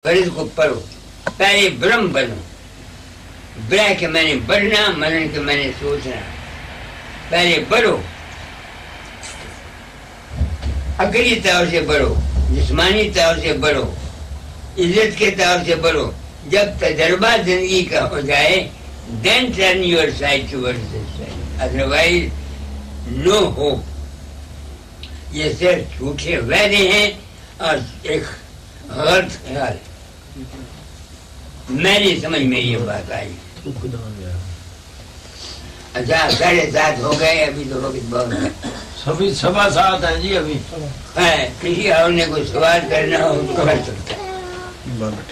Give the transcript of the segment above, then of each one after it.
فرض کو پڑھو، پہلے برہم بنو، برہ کے میں نے بڑھنا، منن کے میں نے سوچنا، پہلے بڑھو، عقلی طور سے بڑھو، جسمانی طور سے بڑھو، عزت کے طور سے بڑھو، جب تجربہ زندگی کا ہو جائے then turn your side towards this side, otherwise no hope. یہ صرف جھوٹے وعدے ہیں اور ایک غلط خیال. میری سمجھ میں یہ بات آئی. اچھا 7:30 ہو گئے، ابھی تو وقت بہت ہے. سبھی 7:15 ہیں جی. ابھی کسی اور نے کوئی سوال کرنا ہو تو کر سکتا ہے.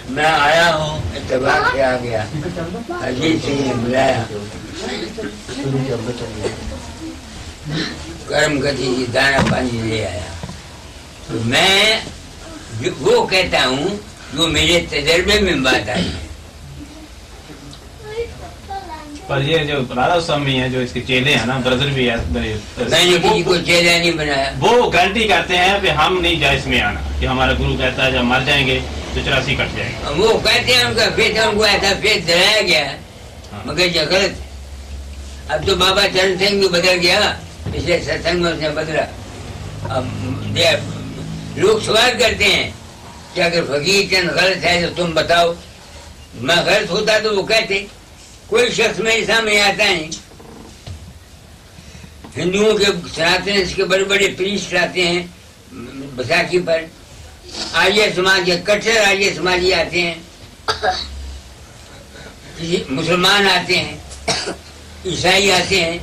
میں آیا ہوں، اتفاق سے آ گیا، عزیز سے نے بلایا، کرم کتی کی دانا پانی لے آیا. تو میں وہ کہتا ہوں جو میرے تجربے میں بات آئی ہے. پر یہ جو رادھا سوامی ہے، جو اس کے چیلے ہیں نا، برادر بھی ہے، میں نے کسی کو چیلا نہیں بنایا. وہ گارنٹی کرتے ہیں کہ ہم نہیں جائے اس میں آنا، کہ ہمارا گرو کہتا ہے جب مر جائیں گے تو 84 کٹ جائے گا. وہ کہتے ہیں ان کا فیت، ان کو ایسا فیت دلایا گیا ہے، مگر یہ غلط ہے. اب تو بابا چرن سنگھ بھی بدل گیا، پچھلے ستسنگ میں اس نے بدلا. اب لوگ سوال کرتے ہیں کہ اگر فقیر چند غلط ہے تو تم بتاؤ. میں غلط ہوتا تو وہ کہتے. کوئی شخص میرے سامنے آتا نہیں. ہندوؤں کے سناتن کے بڑے بڑے پریسٹ آتے ہیں بیساکھی پر، آریہ سماج کے کٹر آریہ سماجی آتے ہیں، مسلمان آتے ہیں، عیسائی آتے ہیں.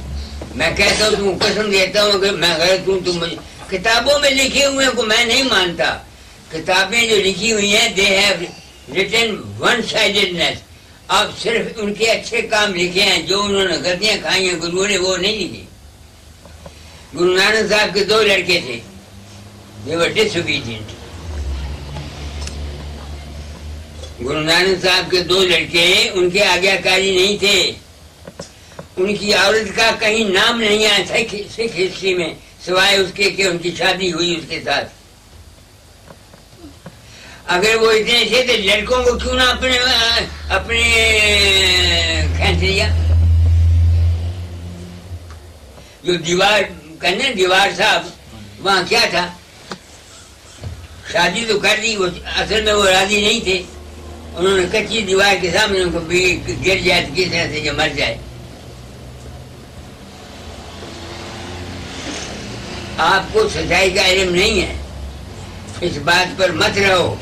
میں کہتا ہوں تم قسم دیتا ہوں کہ میں غلط ہوں. تم مجھے کتابوں میں لکھے ہوئے کو میں نہیں مانتا. کتابیں جو لکھی ہوئی ہیں they have written one-sidedness. اب صرف ان کے اچھے کام لکھے ہیں، جو انہوں نے غلطیاں کھائی ہیں گرو نے وہ نہیں لکھی. گرو نانک صاحب کے 2 لڑکے تھے، they were disobedient. Guru Nanak صاحب کے 2 لڑکے ان کے آگیا کاری نہیں تھے. ان کی عورت کا کہیں نام نہیں آیا سکھ ہسٹری میں، سوائے اس کے کہ ان کی شادی ہوئی اس کے ساتھ. اگر وہ اتنے سے تھے لڑکوں کو کیوں نہ اپنے کھینچ لیا. جو دیوار کہنے دیوار صاحب وہاں کیا تھا، شادی تو کر دی، وہ اصل میں وہ راضی نہیں تھے. انہوں نے کچی دیوار کے سامنے ان کو گر جائے تو کس طرح سے جو مر جائے. آپ کو سچائی کا علم نہیں ہے، اس بات پر مت رہو.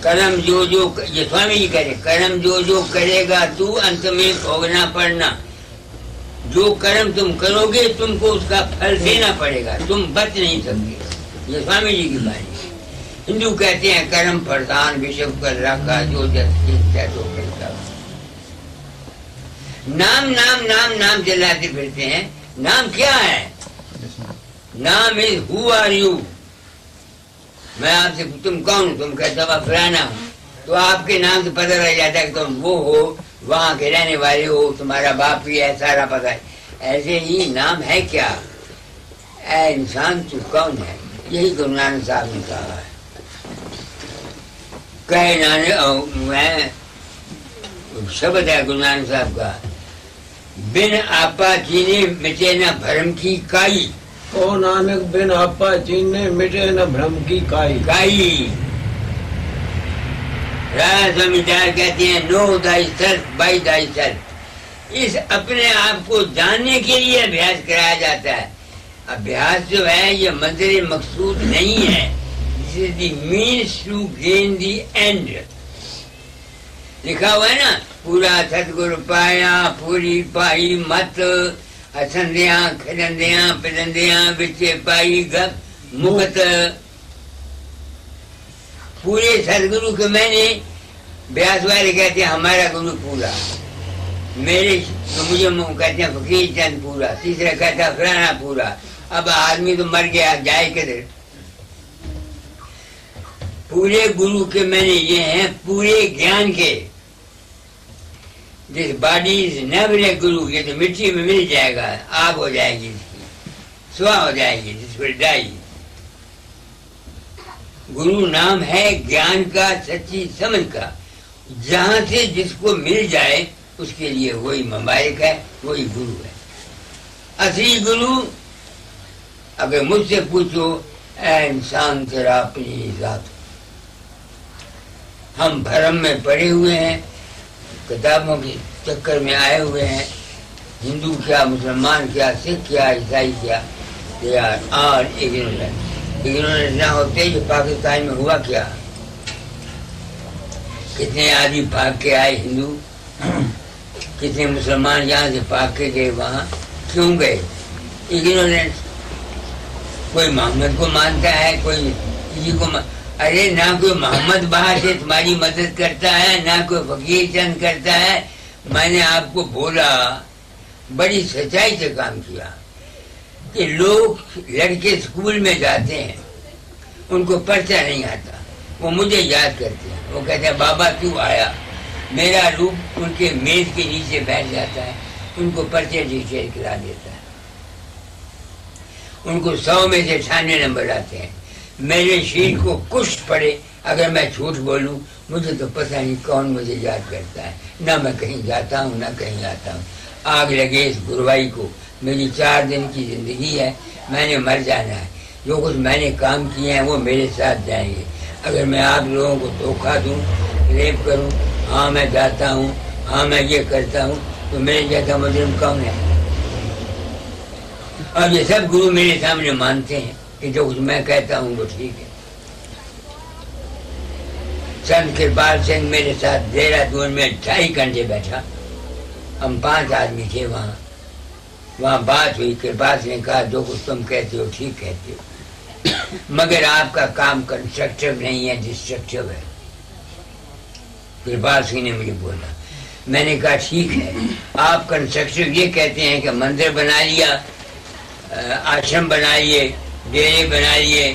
کرم جو یہ سوامی جی کہتے کرم جو کرے گا تو انت میں بھوگنا پڑنا. جو کرم تم کرو گے تم کو اس کا پھل دینا پڑے گا، تم بچ نہیں سکتے. یہ سوامی جی کی بات ہے. ہندو کہتے ہیں کرم پردھان وشو کر رکھا جو تو کرتا. نام نام نام نام چلاتے پھرتے ہیں. نام کیا ہے؟ نام ہے ہو آر یو. میں آپ سے تم کون ہو؟ تم کہتا ہوں فلانا ہوں. تو آپ کے نام سے پتہ لگ جاتا ہے کہ تم وہ ہو، وہاں کے رہنے والے ہو، تمہارا باپ بھی ہے، سارا پتہ ہے. ایسے ہی نام ہے کیا؟ اے انسان تو کون ہے؟ یہی گرو نانک صاحب نے کہا ہے. میں شبد ہے گرو نانک صاحب کا، بن آپا چینے مٹے نہ بھرم کی کائی. او نانک بن آپا چینے مٹے نہ بھرم کی کائی. راج سوامی کہتے ہیں نو دائی سیلف بائی دائی سیلف. اس اپنے آپ کو جاننے کے لیے ابھیاس کرایا جاتا ہے. ابھیاس جو ہے یہ منظر مقصود نہیں ہے. This is the means to gain the end. لکھا ہوا ہے نا، پورا ستگور پایا پوری پائی مت، ہسندیاں کھلندیاں پلندیاں بچے پائی گپ مکت. پورے سدگرو کے میں نے بیاس والے کہتے ہیں ہمارا گرو پورا، میرے تو مجھے کہتے ہیں فقیر چند پورا، تیسرا کہتا ہے فلانا پورا. اب آدمی تو مر گیا، جائے کدھر؟ پورے گرو کے میں نے یہ ہیں پورے گیان کے. This body is never a guru. یہ تو مٹی میں مل جائے گا، آگ ہو جائے گی، اس کی سوا ہو جائے گی، جس پر ڈائی. گرو نام ہے گیان کا، سچی سمجھ کا، جہاں سے جس کو مل جائے اس کے لیے وہی مبارک ہے، وہی گرو ہے۔ اصلی گرو اگر مجھ سے پوچھو، اے انسان تیرا اپنی ذات، ہم بھرم میں پڑے ہوئے ہیں، کتابوں کے چکر میں آئے ہوئے ہیں، ہندو کیا، مسلمان کیا، سکھ کیا، عیسائی کیا، اور اگنورنس نہ ہوتے جو پاکستان میں ہوا کیا؟ کتنے آدمی بھاگ کے آئے ہندو، کتنے مسلمان یہاں سے بھاگ کے گئے وہاں، کیوں گئے؟ اگنورنس۔ کوئی محمد کو مانتا ہے، کوئی کسی کو ارے نہ کوئی محمد باہر سے تمہاری مدد کرتا ہے، نہ کوئی فقیر چند کرتا ہے۔ میں نے آپ کو بولا، بڑی سچائی سے کام کیا کہ لوگ لڑکے اسکول میں جاتے ہیں، ان کو پرچہ نہیں آتا، وہ مجھے یاد کرتے ہیں، وہ کہتے ہیں بابا تو آیا، میرا روپ ان کے میز کے نیچے بیٹھ جاتا ہے، ان کو پرچے ڈیٹیل کرا دیتا ہے، ان کو 100 میں سے 98 نمبر آتے ہیں۔ میرے شیر کو کشت پڑے اگر میں جھوٹ بولوں، مجھے تو پتہ نہیں کون مجھے یاد کرتا ہے، نہ میں کہیں جاتا ہوں نہ کہیں آتا ہوں۔ آگ لگے اس گروائی کو، میری 4 دن کی زندگی ہے، میں نے مر جانا ہے، جو کچھ میں نے کام کیے ہیں وہ میرے ساتھ جائیں گے۔ اگر میں آپ لوگوں کو دھوکہ دوں، ریپ کروں، ہاں میں جاتا ہوں، ہاں میں یہ کرتا ہوں، تو میرے جیسا مجرم کون ہے؟ اور یہ سب گرو میرے سامنے مانتے ہیں کہ جو کچھ میں کہتا ہوں وہ ٹھیک ہے۔ سنت کرپال سنگھ میرے ساتھ دہرادون میں 2.5 گھنٹے بیٹھا، ہم 5 آدمی تھے وہاں بات ہوئی۔ کرپال سنگھ نے کہا جو کچھ تم کہتے ہو ٹھیک کہتے ہو، مگر آپ کا کام کنسٹرکٹیو نہیں ہے، ڈسٹرکٹیو ہے۔ کرپال سنگھ نے مجھے بولا، میں نے کہا ٹھیک ہے، آپ کنسٹرکٹیو یہ کہتے ہیں کہ مندر بنا لیا، آشرم بنا لیے، ڈیرے بنا لیے،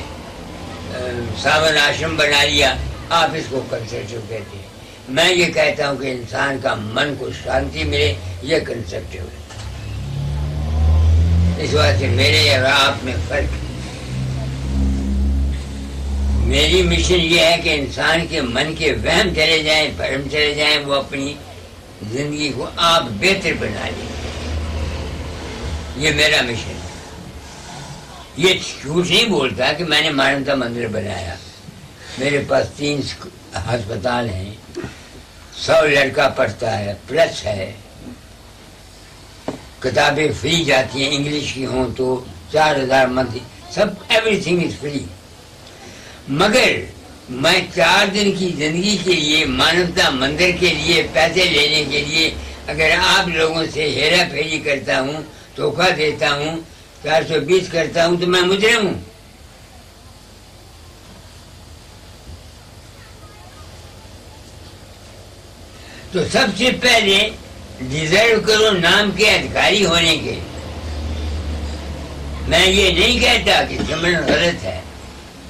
ساون آشرم بنا لیا، آپ اس کو کنسٹرکٹیو کہتے ہیں۔ میں یہ کہتا ہوں کہ انسان کا من کو شانتی ملے، یہ کنسٹرکٹیو ہے۔ اس واسطے میرے اور آپ میں فرق ہے۔ میری مشن یہ ہے کہ انسان کے من کے وہم چلے جائیں، بھرم چلے جائیں، وہ اپنی زندگی کو آپ بہتر بنا لیں، یہ میرا مشن ہے۔ یہ جھوٹ نہیں بولتا کہ میں نے مانوتا مندر بنایا، میرے پاس 3 ہسپتال ہیں، 100 لڑکا پڑھتا ہے، پلس ہے، کتابیں فری جاتی ہیں، انگلش کی ہوں تو 4000 month, sub every thing is free. مگر میں 4 دن کی زندگی کے لیے، مانوتا مندر کے لیے، پیسے لینے کے لیے اگر آپ لوگوں سے ہیرا پھیری کرتا ہوں، دھوکہ دیتا ہوں، 420 کرتا ہوں، تو میں مجرم ہوں۔ تو سب سے پہلے ڈیزرو کرو نام کے ادھکاری ہونے کے۔ میں یہ نہیں کہتا کہ سمرن غلط ہے،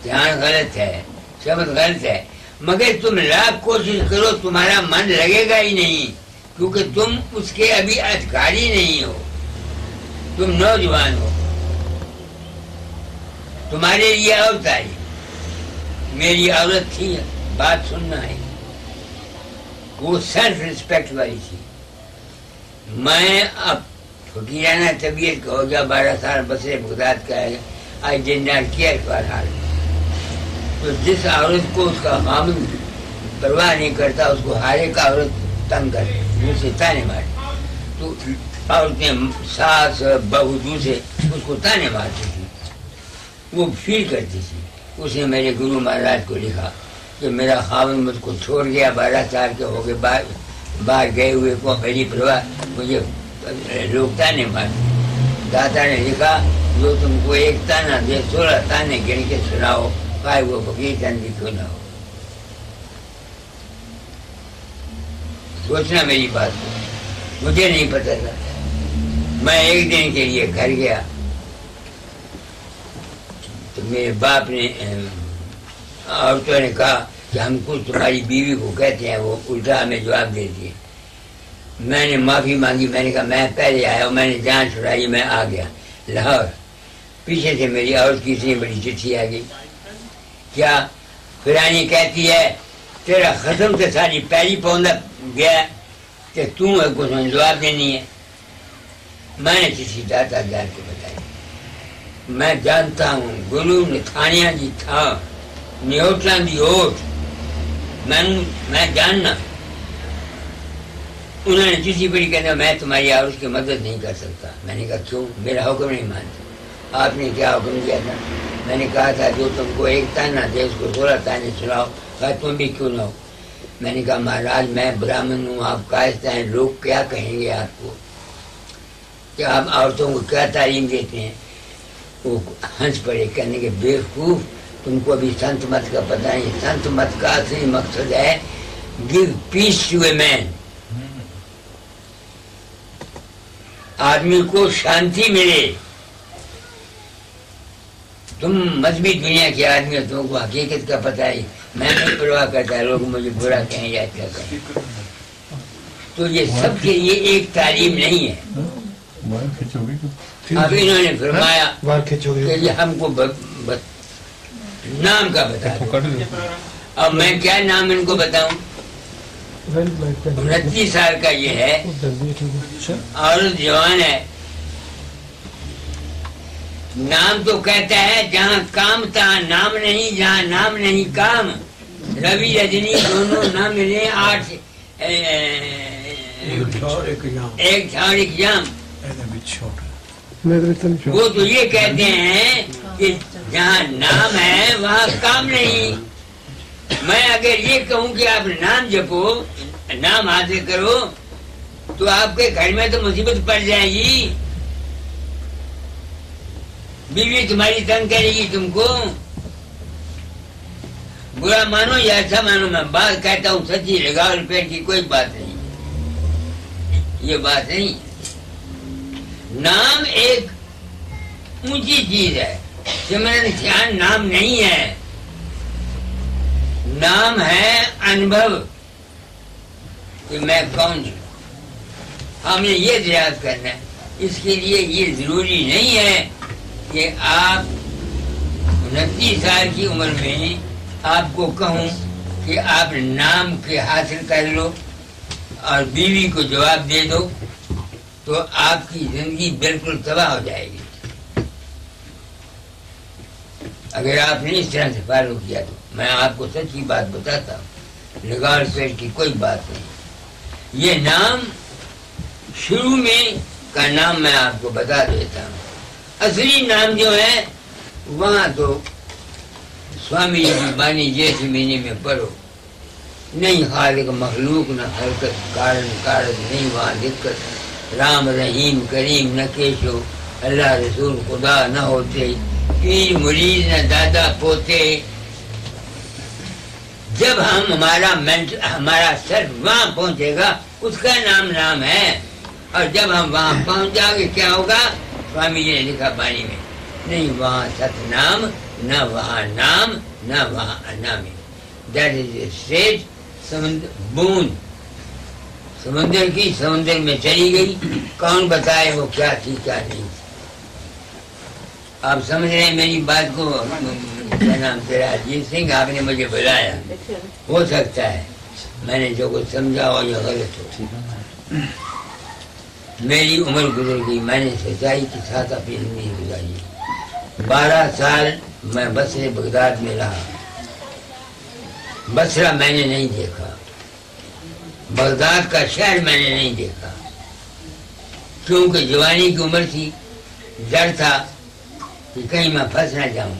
دھیان غلط ہے، شبد غلط ہے، مگر تم لاکھ کوشش کرو تمہارا من لگے گا ہی نہیں، کیونکہ تم اس کے ابھی ادھکاری نہیں ہو، تم نوجوان ہو۔ تمہارے لیے اور تعلیم، میری عورت تھی، بات سننا ہے، وہ سیلف ریسپیکٹ والی تھی۔ میں اب فقیرانہ طبیعت کا ہو گیا، 12 سال بصرے بغداد کا ہے، I did not care for her. تو جس عورت کو اس کا خامن پرواہ نہیں کرتا، اس کو ہر ایک عورت تنگ کرے، دوسرے تانے مارے، تو عورتیں ساس بہو دوسرے اس کو تانے مارتی تھی، وہ فیل کرتی تھی۔ اس نے میرے گرو مہاراج کو لکھا کہ میرا خامن مجھ کو چھوڑ گیا، 12 سال کے ہو گئے، باہر گئے ہوئے کو میری پرواہ، مجھے لوگ تانے مارتے۔ داتا نے لکھا جو تم کو ایک تانا دے 16 تانے گن کے سناؤ، چاہے وہ فقیر چند بھی کیوں نہ ہو۔ سوچنا میری بات کو، مجھے نہیں پتا تھا۔ میں ایک دن کے لیے گھر گیا تو میرے باپ نے، عورتوں نے کہا کہ ہم کچھ تمہاری بیوی کو کہتے ہیں، وہ الٹا ہمیں جواب دے دیے۔ میں نے معافی مانگی، میں نے کہا میں پہلے آیا ہوں، میں نے جان چھڑائی، میں آ گیا لاہور۔ پیچھے سے میری عورت کی اتنی بڑی چٹھی آ گئی، کیا فرانی کہتی ہے تیرا ختم تو ساری پہلی پوندا گیا کہ تم کو جواب دینی ہے. میں نے کسی داتا جان کو بتایا. میں جانتا ہوں گرو نتھانیاں جی تھا نیوٹلاں دی اوٹ میں جاننا. انہوں نے کسی بڑی کہنا میں تمہاری عورت کی مدد نہیں کر سکتا. میں نے کہا کیوں؟ میرا حکم نہیں مانتا. آپ نے کیا حکم کیا تھا؟ میں نے کہا تھا جو تم کو ایک تانا دے اس کو 16 تانے سناؤ. کہا تم بھی کیوں نہ ہو. میں نے کہا مہاراج میں براہمن ہوں آپ کائستہ ہیں لوگ کیا کہیں گے آپ کو کہ آپ عورتوں کو کیا تعلیم دیتے ہیں. وہ ہنس پڑے کہنے کے بیوقوف تم کو ابھی سنت مت کا پتہ نہیں. سنت مت کا اصلی مقصد ہے گیو پیس ٹو اے مین. آدمی کو شانتی ملے. تم مذہبی دنیا کے آدمی ہو تم کو حقیقت کا پتہ ہے. میں نہیں پرواہ کرتا لوگ مجھے برا کہیں یا کیا کہیں. تو یہ سب کے لیے ایک تعلیم نہیں ہے. اب انہوں نے فرمایا کہ یہ ہم کو نام کا بتا دو. اب میں کیا نام ان کو بتاؤں؟ 29 سال کا یہ ہے عورت جوان ہے. نام تو کہتا ہے جہاں کام تہاں نام نہیں جہاں نام نہیں کام. روی رجنی دونوں نہ ملے 8 ایک چھاڑ ایک جام. وہ تو یہ کہتے ہیں کہ جہاں نام ہے وہاں کام نہیں. میں اگر یہ کہوں کہ آپ نام جپو نام حاصل کرو تو آپ کے گھر میں تو مصیبت پڑ جائے گی. بیوی تمہاری تنگ کرے گی تم کو. برا مانو یا اچھا مانو میں بات کہتا ہوں سچی لگاؤ پیٹ کی کوئی بات نہیں. یہ بات نہیں. نام ایک اونچی چیز ہے. سمرن دھیان نام نہیں ہے. نام ہے انبھو کہ میں کون ہوں. ہم نے یہ دریافت کرنا ہے. اس کے لیے یہ ضروری نہیں ہے کہ آپ 29 سال کی عمر میں آپ کو کہوں کہ آپ نام کے حاصل کر لو اور بیوی کو جواب دے دو تو آپ کی زندگی بالکل تباہ ہو جائے گی. اگر آپ نے اس طرح سے فالو کیا تو میں آپ کو سچی بات بتاتا ہوں لگاڑ پیٹ کی کوئی بات نہیں. یہ نام شروع میں کا نام میں آپ کو بتا دیتا ہوں. اصلی نام جو ہے وہاں تو سوامی جی بانی جیسے مہینے میں پڑھو. نہیں خالق مخلوق نہ حرکت کارن کارج نہیں وہاں دقت. رام رحیم کریم نہ کیشو اللہ رسول خدا نہ ہوتے. پیر مرید نہ دادا پوتے. جب ہم ہمارا سر وہاں پہنچے گا اس کا نام ہے. اور جب ہم وہاں پہنچ جاؤ گے کیا ہوگا؟ سوامی جی نے لکھا پانی میں نہیں وہاں ست نام نہ وہاں نام نہ وہاں انامی. That is a state. بوند سمندر کی سمندر میں چلی گئی. کون بتائے وہ کیا تھی کیا نہیں. آپ سمجھ رہے ہیں میری بات کو؟ کیا نام تیرا؟ اجیت سنگھ. آپ نے مجھے بلایا. ہو سکتا ہے میں نے جو کچھ سمجھا ہو یا غلط ہو. میری عمر گزر گئی. میں نے سچائی کے ساتھ اپنی زندگی گزاری. 12 سال میں بصرے بغداد میں رہا. بصرہ میں نے نہیں دیکھا. بغداد کا شہر میں نے نہیں دیکھا کیونکہ جوانی کی عمر تھی. ڈر تھا کہ کہیں میں پھنس نہ جاؤں.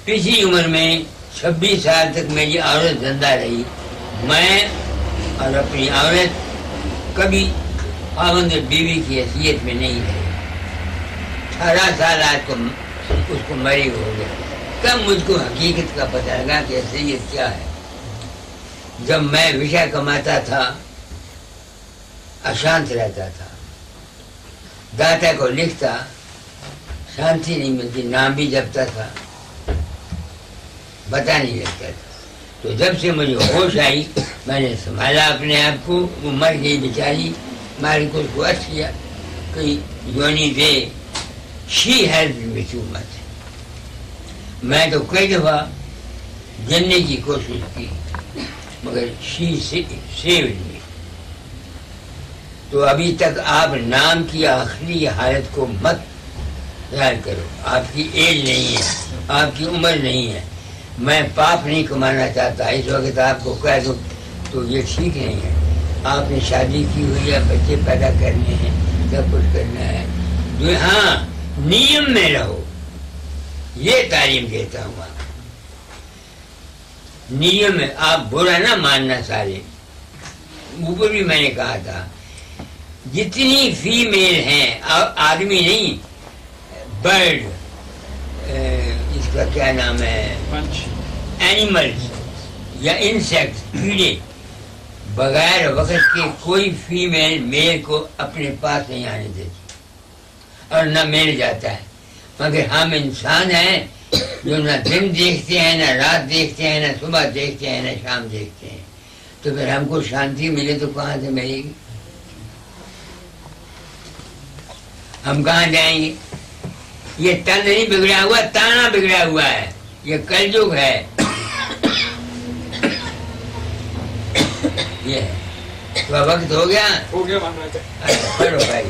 پچھلی عمر میں 26 سال تک میری عورت زندہ رہی. میں اور اپنی عورت کبھی خاوند بیوی کی حیثیت میں نہیں رہے. 18 سال آج کو اس کو مری ہو گیا. تب مجھ کو حقیقت کا پتہ لگا کہ حیثیت کیا ہے. جب میں وشا کماتا تھا اشانت رہتا تھا. داتا کو لکھتا شانتی نہیں ملتی. نام بھی جپتا تھا پتہ نہیں لگتا تھا. تو جب سے مجھے ہوش آئی میں نے سنبھالا اپنے آپ کو. وہ مر گئی بیچاری. مالک کو اس کو عرض کیا کہ یونی دے شی ہیلپ می ٹو مچ. میں تو کئی دفعہ جلنے کی کوشش کی مگر سیو نہیں. تو ابھی تک آپ نام کی آخری حالت کو مت خیال کرو. آپ کی ایج نہیں ہے, آپ کی عمر نہیں ہے. میں پاپ نہیں کمانا چاہتا, اس وقت آپ کو کہہ دوں تو یہ ٹھیک نہیں ہے. آپ نے شادی کی ہوئی ہے, بچے پیدا کرنے ہیں, سب کچھ کرنا ہے. ہاں نیم میں رہو, یہ تعلیم دیتا ہوں. آپ نیم میں آپ برا نہ ماننا. سارے اوپر بھی میں نے کہا تھا جتنی فیمیل ہیں, آدمی نہیں, برڈ, اس کا کیا نام ہے, اینیملز یا انسیکٹس, کیڑے, بغیر وقت کے کوئی فیمیل میل کو اپنے پاس نہیں آنے دیتی اور نہ مل جاتا ہے. مگر ہم انسان ہیں جو نہ دن دیکھتے ہیں, نہ رات دیکھتے ہیں, نہ صبح دیکھتے ہیں, نہ شام دیکھتے ہیں. تو پھر ہم کو شانتی ملے تو کہاں سے ملے گی؟ ہم کہاں جائیں گے؟ یہ تن نہیں بگڑا ہوا, تانا بگڑا ہوا ہے. یہ کلجگ ہے. یہ تو وقت ہو گیا پڑھو بھائی.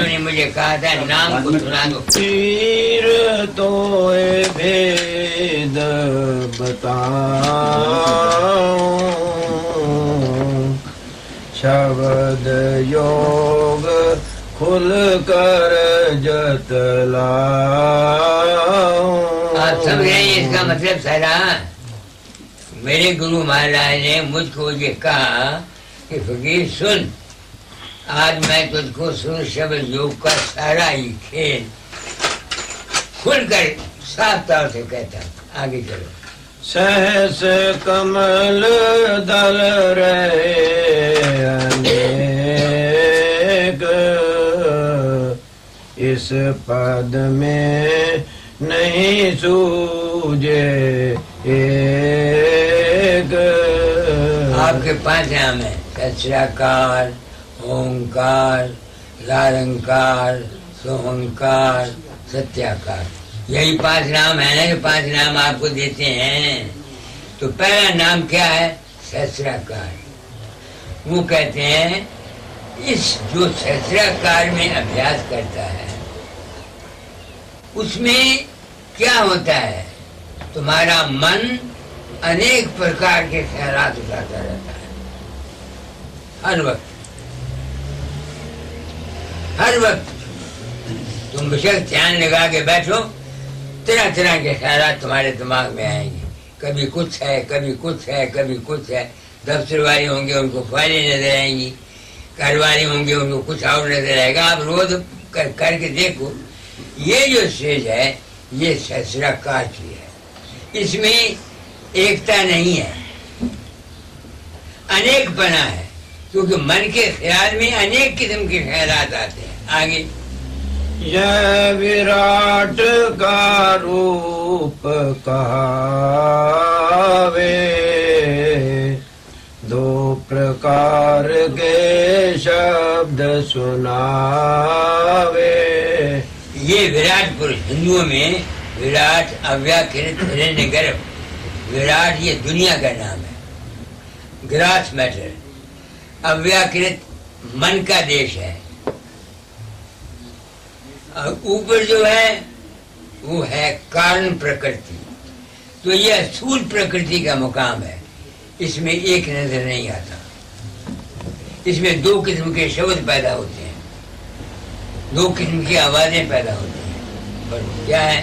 نے مجھے کہا تھا نام کو سنا دو. پیر تو بھید بتاؤں, شبد یوگ کھل کر جتلاؤں. آپ سمجھ رہے ہیں اس کا مطلب سارا؟ میرے گرو مہاراج نے مجھ کو یہ کہا کہ فقیر سن, آج میں تجھ کو سر شبد یوگ کا سارا ہی کھیل کھل کر صاف طور سے کہتا ہوں. آگے چلو. سہس کمل دل رہے انیک, اس پد میں نہیں سوجے ایک. آپ کے 5 نام ہیں, سچراکار, اومکار, لارنکار, سوہنکار, ستیاکار. یہی 5 نام ہیں نا, جو 5 نام آپ کو دیتے ہیں. تو پہلا نام کیا ہے؟ سہسراکار. وہ کہتے ہیں اس جو سہسراکار میں ابھیاس کرتا ہے اس میں کیا ہوتا ہے, تمہارا من انیک پرکار کے خیالات اٹھاتا رہتا ہے. ہر وقت تم بشک دھیان لگا کے بیٹھو, طرح طرح کے خیالات تمہارے دماغ میں آئیں گے. کبھی کچھ ہے, کبھی کچھ ہے, کبھی کچھ ہے. دفتر والے ہوں گے, ان کو فائلیں نظر آئیں گی. گھر والے ہوں گے, ان کو کچھ اور نظر آئے گا. آپ روز کر کے دیکھو. یہ جو اسٹیج ہے یہ سہسراکار کی ہے. اس میں ایکتا نہیں ہے, انیک پنا ہے, کیونکہ من کے خیال میں انیک قسم کے خیالات آتے ہیں. آگے. یہ وراٹ کا روپ کہاوے, 2 پرکار کے شبد سناوے. یہ وراٹ پروش ہندوؤں میں وراٹ اویاکرت ہرنیہ گربھ. وراٹ یہ دنیا کا نام ہے, گراس میٹر. اویاکرت من کا دیش ہے, اور اوپر جو ہے وہ ہے کارن پرکرتی. تو یہ اصول پرکرتی کا مقام ہے. اس میں ایک نظر نہیں آتا. اس میں 2 قسم کے شبد پیدا ہوتے ہیں, 2 قسم کی آوازیں پیدا ہوتی ہیں. اور کیا ہے؟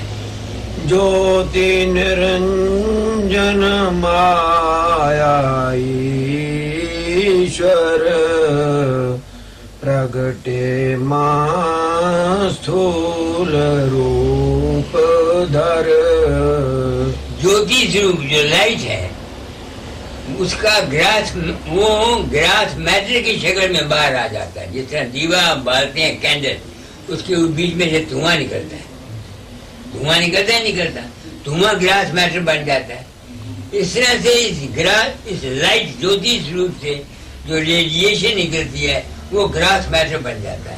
جوتی نرنجن مایا ایشور, پرگٹے ماں ستھول روپ دھر. جوتی سوروپ جو لائٹ ہے اس کا گراس, وہ گراس میٹر کی شکل میں باہر آ جاتا ہے. جس طرح دیوا آپ بالتے ہیں کینڈل, اس کے بیچ میں سے دھواں نکلتا ہے. دھواں نکلتا ہے, نکلتا دھواں گراس میٹر بن جاتا ہے. اس طرح سے اس لائٹ جوتی سوروپ سے جو ریڈیشن نکلتی ہے وہ گراس میٹر بن جاتا ہے.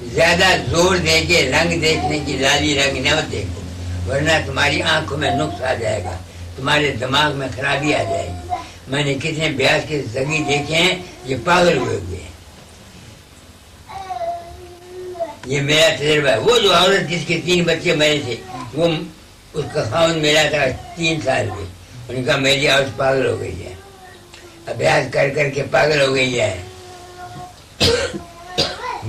زیادہ زور دے کے رنگ دیکھنے کی لالی رنگ نہ دیکھو، ورنہ تمہاری آنکھوں میں نقص آ جائے گا، تمہارے دماغ میں خرابی آ جائے گی۔ میں نے کتنے بیاس کے زگی دیکھے ہیں، یہ پاگل ہوئے ہوئے ہیں۔ یہ میرا تجربہ ہے۔ وہ جو عورت جس کے 3 بچے مرے تھے، وہ اس کا خاوند میرا تھا 3 سال میں، انہوں نے کہا میری عورت پاگل ہو گئی ہے، ابیاس کر کر کے پاگل ہو گئی ہے۔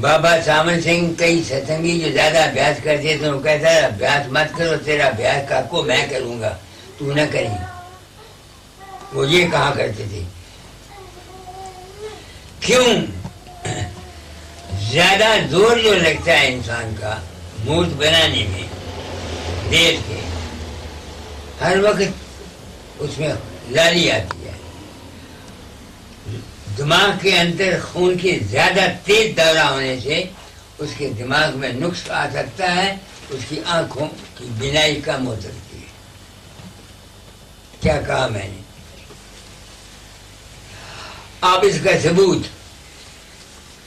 بابا سامن سنگھ کئی ستنگی جو زیادہ ابیاس کرتے تھے، وہ کہتا ہے ابیاس مت کرو، تیرا ابیاس کاکو میں کروں گا، تو نہ کریں۔ وہ یہ کہا کرتے تھے۔ کیوں؟ زیادہ زور جو لگتا ہے انسان کا مورت بنانے میں، دیر کے ہر وقت اس میں لالی آتی ہے، دماغ کے اندر خون کے زیادہ تیز دورہ ہونے سے اس کے دماغ میں نقص آ سکتا ہے، اس کی آنکھوں کی بینائی کم ہو سکتی ہے۔ کیا کہا میں نے؟ آپ اس کا ثبوت،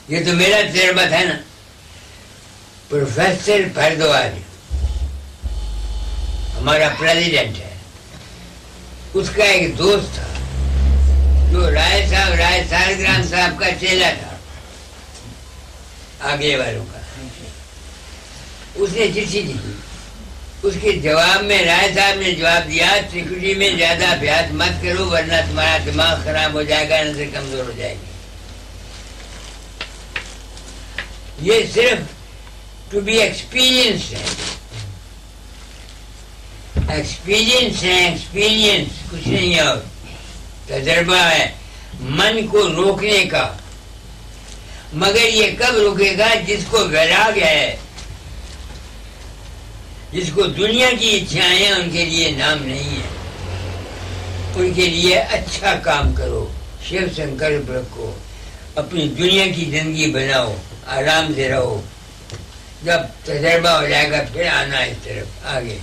یہ تو میرا تجربہ تھا نا۔ پروفیسر بھردواج ہمارا پریزیڈنٹ ہے، اس کا ایک دوست تھا جو رائے سالگرام صاحب کا چیلا تھا، آگے والوں کا۔ اس نے چٹھی لکھی، اس کے جواب میں رائے صاحب نے جواب دیا سیکورٹی میں زیادہ ابیاس مت کرو ورنہ تمہارا دماغ خراب ہو جائے گا، نظر کمزور ہو جائے گی۔ یہ صرف ٹو بی ایکسپیرینس ہے، ایکسپیرینس کچھ نہیں اور تجربہ ہے من کو روکنے کا۔ مگر یہ کب روکے گا؟ جس کو ویراگ ہے، جس کو دنیا کی اچھائیں ہیں، ان کے لیے نام نہیں ہے۔ ان کے لیے اچھا کام کرو، شیو سنکلپ رکھو، اپنی دنیا کی زندگی بناؤ، آرام سے رہو۔ جب تجربہ ہو جائے گا پھر آنا اس طرف آگے۔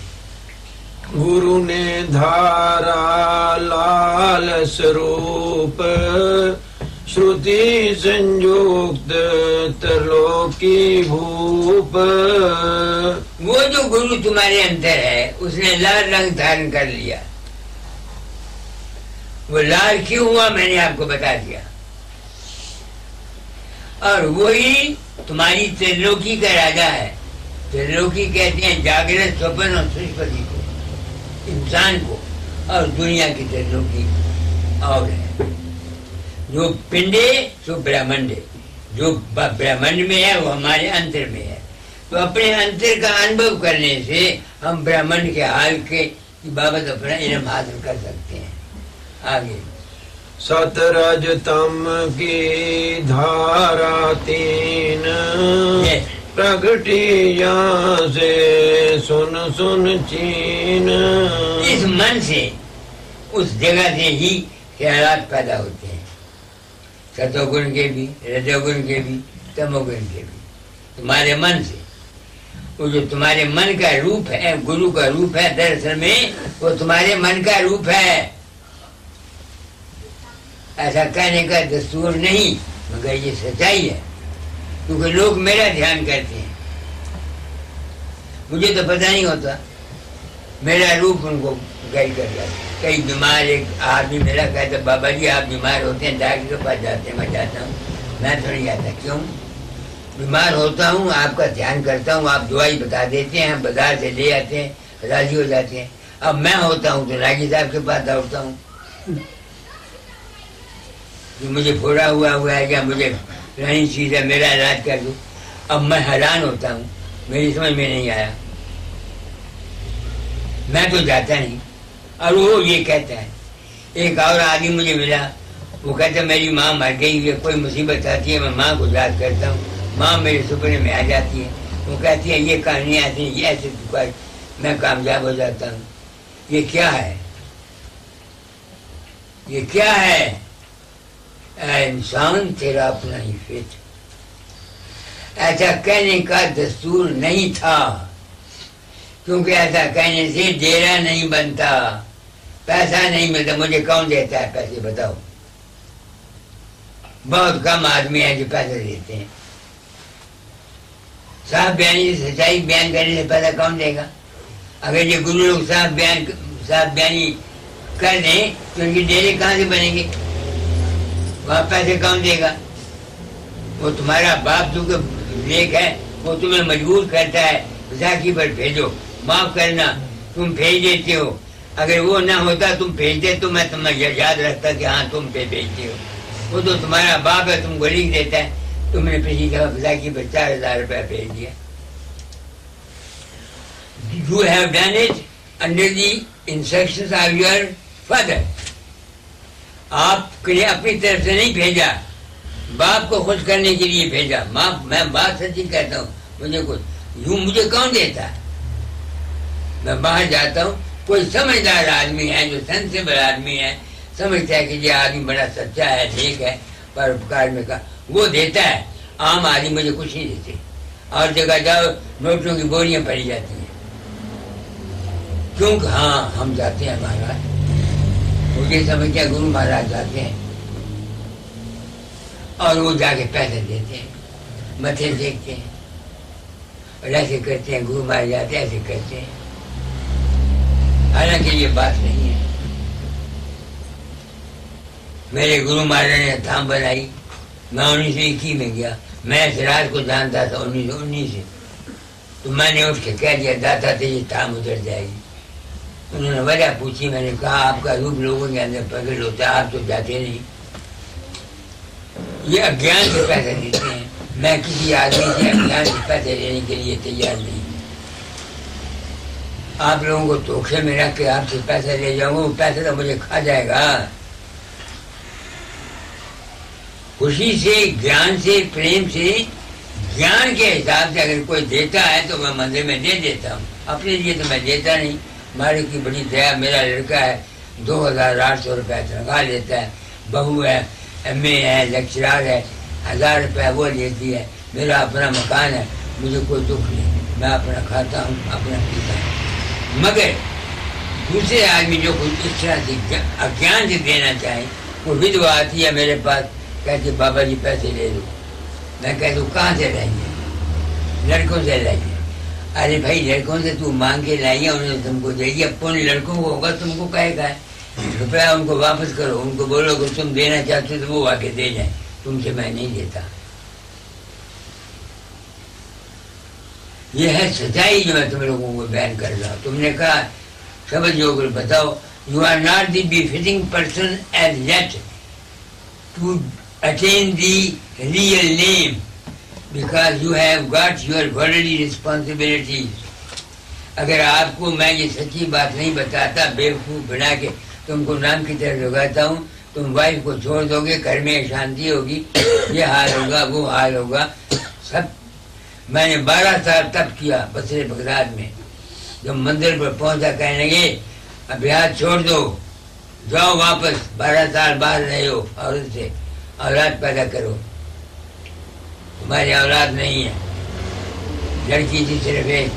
گرو نے دھارا لال سروپ، شروتی سنجوکت ترلوکی بھوپ۔ وہ جو گرو تمہارے اندر ہے اس نے لال رنگ دھارن کر لیا۔ وہ لال کیوں ہوا میں نے آپ کو بتا دیا۔ اور وہی تمہاری ترلوکی کا راجا ہے۔ ترلوکی کہتے ہیں جاگرت، سوپن اور سشپتی کو، انسان کو، اور دنیا کی ترلوکی اور ہے جو پنڈے سو برہمنڈ ہے، جو برہمنڈ میں ہے وہ ہمارے انتر میں ہے۔ تو اپنے انتر کا انبھو کرنے سے ہم برہمنڈ کے حال کے بابت اپنا علم حاصل کر سکتے ہیں۔ آگے سترج تم کی دھارا 3 پرگٹی یہاں سے سن سن چین۔ اس من سے، اس جگہ سے ہی خیالات پیدا ہوتے ہیں، ستو گن کے بھی، رجو گن کے بھی، تمو گن کے بھی، تمہارے من سے۔ وہ جو تمہارے من کا روپ ہے، گرو کا روپ ہے، دراصل میں وہ تمہارے من کا روپ ہے۔ ایسا کہنے کا دستور نہیں، مگر یہ سچائی ہے، کیونکہ لوگ میرا دھیان کرتے ہیں، مجھے تو پتہ نہیں ہوتا، میرا روپ ان کو گائڈ کر جاتا ہے۔ کئی بیمار ایک آدمی میرا کہتا ہے بابا جی آپ بیمار ہوتے ہیں ڈاکٹر کے پاس جاتے ہیں، میں جاتا ہوں، میں تو نہیں جاتا۔ کیوں؟ بیمار ہوتا ہوں، آپ کا دھیان کرتا ہوں، آپ دوائی بتا دیتے ہیں، ہم بازار سے لے آتے ہیں، راضی ہو جاتے ہیں۔ اب میں ہوتا ہوں تو راجی صاحب کے پاس دوڑتا ہوں کہ مجھے پھوڑا ہوا ہے یا مجھے فلانی چیز ہے، میرا علاج کر دو۔ اب میں حیران ہوتا ہوں، میری سمجھ میں نہیں آیا، میں تو جاتا نہیں۔ اور وہ یہ کہتا ہے، ایک اور آدمی مجھے ملا، وہ کہتا ہے میری ماں مر گئی ہے، کوئی مصیبت آتی ہے میں ماں کو یاد کرتا ہوں، ماں میرے سپنے میں آ جاتی ہے، وہ کہتی ہے یہ کہانیاں ایسی یہ ایسے میں کامیاب ہو جاتا ہوں۔ یہ کیا ہے؟ یہ کیا ہے؟ اے انسان تیرا اپنا ہی فٹ۔ ایسا کہنے کا دستور نہیں تھا، کیونکہ ایسا کہنے سے ڈیرا نہیں بنتا، پیسہ نہیں ملتا۔ مجھے کون دیتا ہے پیسے بتاؤ؟ بہت کم آدمی ہیں جو پیسے دیتے ہیں۔ صاف بیانی سچائی بیان کرنے سے پیسہ کون دے گا؟ اگر یہ گرو لوگ صاف بیانی کر دیں تو ان کی ڈیرے کہاں سے بنیں گے؟ وہاں پیسے کون دے گا؟ وہ تمہارا باپ جو کہ نیک ہے وہ تمہیں مجبور کرتا ہے بیساکھی پر بھیجو، معاف کرنا، تم بھیج دیتے ہو. اگر وہ نہ ہوتا تم بھیجتے تو میں تمہیں یاد رکھتا کہ ہاں تم پہ بھیجتے ہو. وہ تو تمہارا باپ ہے، تم کو لکھ دیتا ہے. تم نے پچھلی دفعہ بیساکھی پر 4,000 روپیہ بھیج دیا. You have done it under the instructions of your father. آپ نے اپنی طرف سے نہیں بھیجا، باپ کو خوش کرنے کے لیے بھیجا. میں بات سچی کہتا ہوں، مجھے کچھ یوں مجھے کون دیتا ہے؟ میں باہر جاتا ہوں، کوئی سمجھدار آدمی ہے جو سینسیبل آدمی ہے، سمجھتا ہے کہ یہ آدمی بڑا سچا ہے، نیک ہے، پروپکار میں کا وہ دیتا ہے. عام آدمی مجھے کچھ نہیں دیتے. اور جگہ جاؤ نوٹوں کی بوریاں پڑی جاتی ہیں، کیونکہ ہاں ہم جاتے ہیں مہاراج، مجھے سمجھتے ہیں گرو مہاراج جاتے ہیں اور وہ جا کے پیسے دیتے ہیں، متھے دیکھتے ہیں اور ایسے کرتے ہیں. گرو مہاراج جاتے ہیں ایسے کرتے ہیں، حالانکہ یہ بات نہیں ہے. میرے گرو مہاراج نے تھام بنائی، میں 1921 میں گیا. میں اس راج کو جانتا تھا 1919 سے. تو میں نے اٹھ کے کہہ دیا داتا تھے یہ تھام اتر جائے گی. انہوں نے وجہ پوچھی، میں نے کہا آپ کا روپ لوگوں کے اندر پرگٹ ہوتا ہے، آپ تو جاتے نہیں. یہ اگیان سے پیسے دیتے ہیں. میں کسی آدمی سے اگیان سے پیسے لینے کے لیے تیار نہیں. آپ لوگوں کو دھوکے میں رکھ کے آپ سے پیسے لے جاؤں گا، وہ پیسے تو مجھے کھا جائے گا. خوشی سے، گیان سے، پریم سے، گیان کے حساب سے اگر کوئی دیتا ہے تو میں مندر میں دے دیتا ہوں. اپنے لیے تو میں دیتا نہیں. مالک کی بڑی دیا، میرا لڑکا ہے 2,800 روپیہ تنخواہ لیتا ہے، بہو ہے ایم اے ہے، لیکچرار ہے، 1,000 روپیہ وہ لیتی ہے. میرا اپنا مکان ہے، مجھے کوئی دکھ نہیں، میں اپنا کھاتا ہوں، اپنا پیتا ہوں. مگر دوسرے آدمی جو کچھ اس طرح سے اگیان سے دینا چاہے، وہ ودوا آتی ہے میرے پاس، کہتے بابا جی پیسے لے دو. میں کہتا ہوں کہاں سے لائیے؟ لڑکوں سے لائیے. ارے بھائی لڑکوں سے تو مانگ کے لائیے، انہوں نے تم کو دے دیا. پورے لڑکوں کو ہوگا، تم کو کہے گا روپیہ ان کو واپس کرو. ان کو بولو کہ تم دینا چاہتے تو وہ آ کے دے جائیں، تم سے میں نہیں دیتا. یہ ہے سچائی جو میں تم لوگوں کو بیان کر رہا ہوں. تم نے کہا سمجھو کر بتاؤ. یو آر ناٹ دی بefitting person as yet to attain the real name because you have got your worldly responsibilities. اگر آپ کو میں یہ سچی بات نہیں بتاتا، بیوقوف بنا کے تم کو نام کی طرف لگاتا ہوں، تم وائف کو چھوڑ دو گے، گھر میں شانتی ہوگی، یہ حال ہوگا، وہ حال ہوگا. سب میں نے 12 سال تب کیا بصرے بغداد میں. جب مندر پر پہنچا کہنے لگے اب ہاتھ چھوڑ دو، جاؤ واپس. 12 سال باہر رہے ہو، عورت سے اولاد پیدا کرو. تمہاری اولاد نہیں ہے، لڑکی تھی صرف ایک.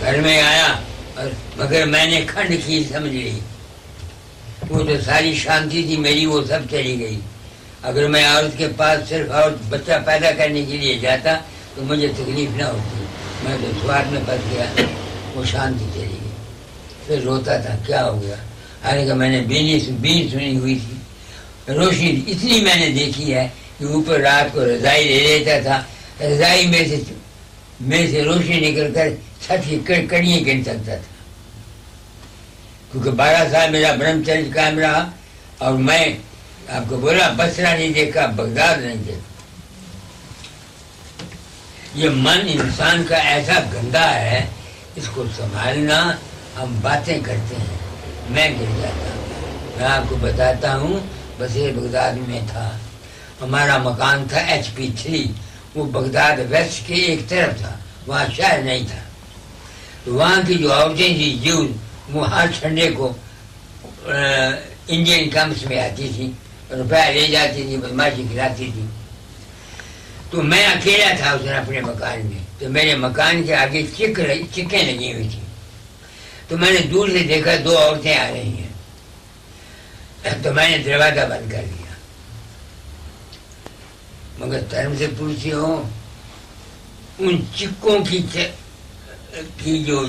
گھر میں آیا اور مگر میں نے کھنڈ کھیر سمجھ لی. وہ تو ساری شانتی تھی میری، وہ سب چلی گئی. اگر میں عورت کے پاس صرف اور بچہ پیدا کرنے کے لیے جاتا تو مجھے تکلیف نہ ہوتی. میں تو سواد میں پھنس گیا، وہ شانتی چلی گئی. پھر روتا تھا کیا ہو گیا. حالانکہ میں نے بین سنی ہوئی تھی. روشنی اتنی میں نے دیکھی ہے کہ اوپر رات کو رضائی لے لیتا تھا، رضائی میں سے روشنی نکل کر چھت کی کڑیاں گن سکتا تھا. کیونکہ 12 سال میرا برہمچریہ قائم رہا. اور میں آپ کو بولا بصرہ نہیں دیکھا، بغداد نہیں دیکھا. یہ من انسان کا ایسا گندا ہے، اس کو سنبھالنا. ہم باتیں کرتے ہیں، میں گر جاتا ہوں. میں آپ کو بتاتا ہوں بصرے بغداد میں تھا. ہمارا مکان تھا HP3. وہ بغداد ویسٹ کے ایک طرف تھا، وہاں شہر نہیں تھا. تو وہاں کی جو عورتیں تھیں جیوز، وہ ہر ٹھنڈے کو انڈین کمپس میں آتی تھی، روپیہ لے جاتی تھی، بدماشی کھلاتی تھی. تو میں اکیلا تھا اس دن اپنے مکان میں. تو میرے مکان کے آگے چکیں لگی ہوئی تھی. تو میں نے دور سے دیکھا 2 عورتیں آ رہی ہیں. تو میں نے دروازہ بند کر دیا. مگر دھرم سے پوچھتی ہو ان چکوں کی جو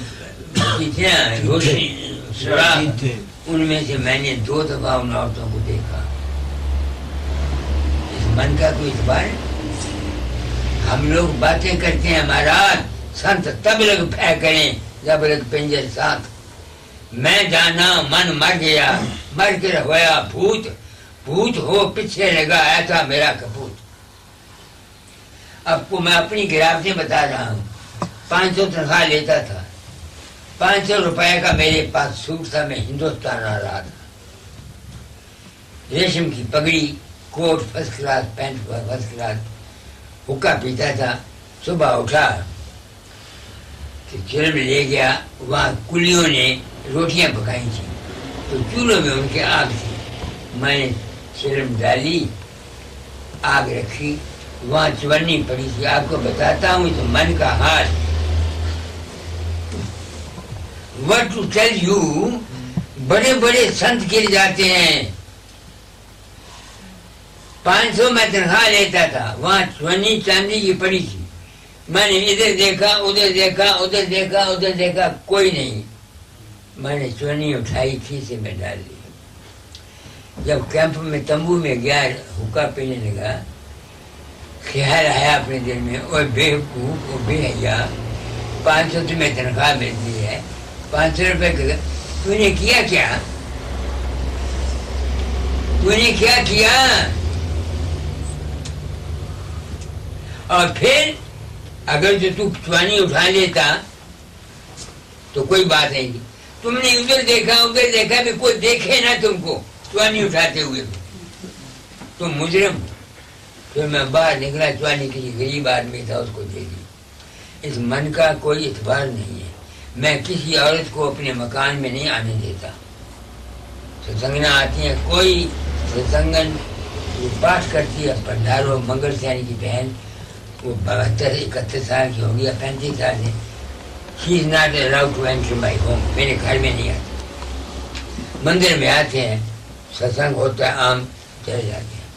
روشنی سوراخ، ان میں سے میں نے 2 دفعہ ان عورتوں کو دیکھا. اس من کا کوئی اعتبار ہے؟ ہم لوگ باتیں کرتے ہیں ہمارا سنت تب لگ پھے کریں جب لگ پنجر ساتھ. میں جانا من مر گیا، مر کر ہوا بھوت، بھوت ہو پیچھے لگا ایسا میرا کپوت. اب کو میں اپنی گرافتیں بتا رہا ہوں. 500 تنخواہ لیتا تھا. 500 روپے کا میرے پاس سوٹ تھا. میں ہندوستان آ رہا تھا. ریشم کی پگڑی، coat first class, pant first class, حکا پیتا تھا. صبح اٹھا کہ چلم لے گیا. وہاں کلیوں نے روٹیاں پکائی تھیں تو چولہوں میں ان کے آگ تھی. میں نے چلم ڈالی، آگ رکھی، وہاں چورنی پڑی تھی. آپ کو بتاتا ہوں تو من کا حال. What to tell you, بڑے بڑے سنت گر جاتے ہیں. 500 میں تنخواہ لیتا تھا. وہاں چونی چاندی کی پڑی تھی. میں نے ادھر دیکھا، ادھر دیکھا، ادھر دیکھا، ادھر دیکھا، کوئی نہیں. میں نے چونی اٹھائی، کھیسے میں ڈال دی. جب کیمپ میں تمبو میں گیا، حکا پینے لگا، خیال آیا اپنے دل میں، اور بے حقوق، اور بے حیا، 500 تمہیں تنخواہ ملتی ہے، 500 روپے کا تو نے کیا کیا؟ تو نے کیا کیا؟ اور پھر اگر جو تو چوانی اٹھا لیتا تو کوئی بات نہیں تھی. تم نے ادھر دیکھا، ادھر دیکھا، بھی کوئی دیکھے نہ تم کو چوانی اٹھاتے ہوئے، تم مجرم. پھر میں باہر نکلا، چوانی کسی غریب آدمی تھا، اس کو دے دی. اس من کا کوئی اعتبار نہیں ہے. میں کسی عورت کو اپنے مکان میں نہیں آنے دیتا. ستسنگنا آتی ہیں، کوئی ستسنگن وہ پاٹ کرتی ہے، پنڈارو منگل سینی کی بہن، وہ 72-71 سال کی ہو گیا، 35 سال ہے. She is not allowed to enter my home. میرے گھر میں نہیں آتی. مندر میں آتے ہیں، ستسنگ ہوتا ہے، عام چلے جاتے ہیں.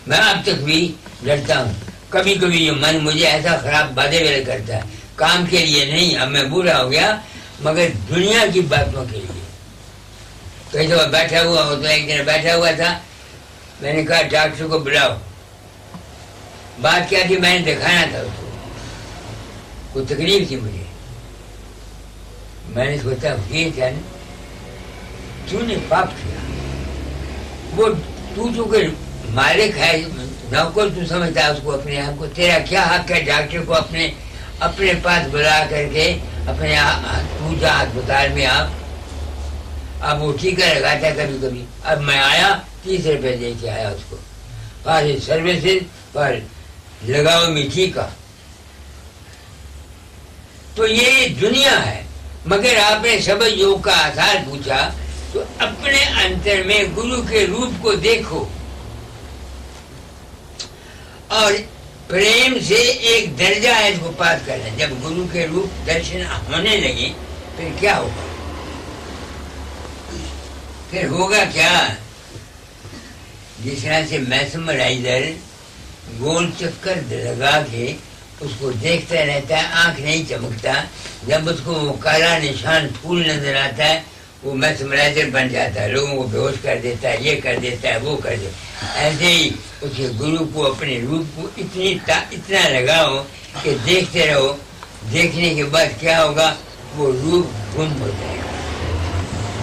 میں اب تک بھی ڈرتا ہوں. کبھی کبھی یہ من مجھے ایسا خراب باتیں وغیرہ کرتا ہے، کام کے لیے نہیں. اب میں بوڑھا ہو گیا، مگر دنیا کی باتوں کے لیے. کئی دفعہ بیٹھا ہوا ہوتا ہے. ایک دن بیٹھا ہوا تھا، میں نے کہا ڈاکٹر کو بلاؤ. بات کیا تھی؟ میں نے دکھانا تھا اس کو، کوئی تکلیف تھی مجھے. میں نے سوچا یہ کیا تو نے پاپ کیا. وہ تو چونکہ مالک ہے، نوکر تو سمجھتا ہے اس کو اپنے آپ کو. تیرا کیا حق ہے ڈاکٹر کو اپنے پاس بلا کر کے اپنے پوجا اسپتال میں آپ. اب وہ ٹیکا لگاتا ہے کبھی کبھی. اب میں آیا 30 روپے دے کے آیا اس کو. سروسز پر لگاؤ میں ٹیکا. تو یہ دنیا ہے. مگر آپ نے سبز یوگ کا آثار پوچھا تو اپنے انتر میں گرو کے روپ کو دیکھو اور پریم سے ایک درجہ ہے اس کو پاس کرنا. جب گرو کے روپ درشن ہونے لگے پھر کیا ہوگا؟ پھر ہوگا کیا؟ جس طرح سے میسمرائزر گول چکر لگا کے اس کو دیکھتا رہتا ہے، آنکھ نہیں چمکتا. جب اس کو وہ کالا نشان پھول نظر آتا ہے وہ میسمرائزر بن جاتا ہے، لوگوں کو بے ہوش کر دیتا ہے، یہ کر دیتا ہے، وہ کر دیتا ہے. ایسے ہی اس کے گرو کو اپنے روپ کو اتنا لگاؤ کہ دیکھتے رہو. دیکھنے کے بعد کیا ہوگا؟ وہ روپ گم ہو جائے گا.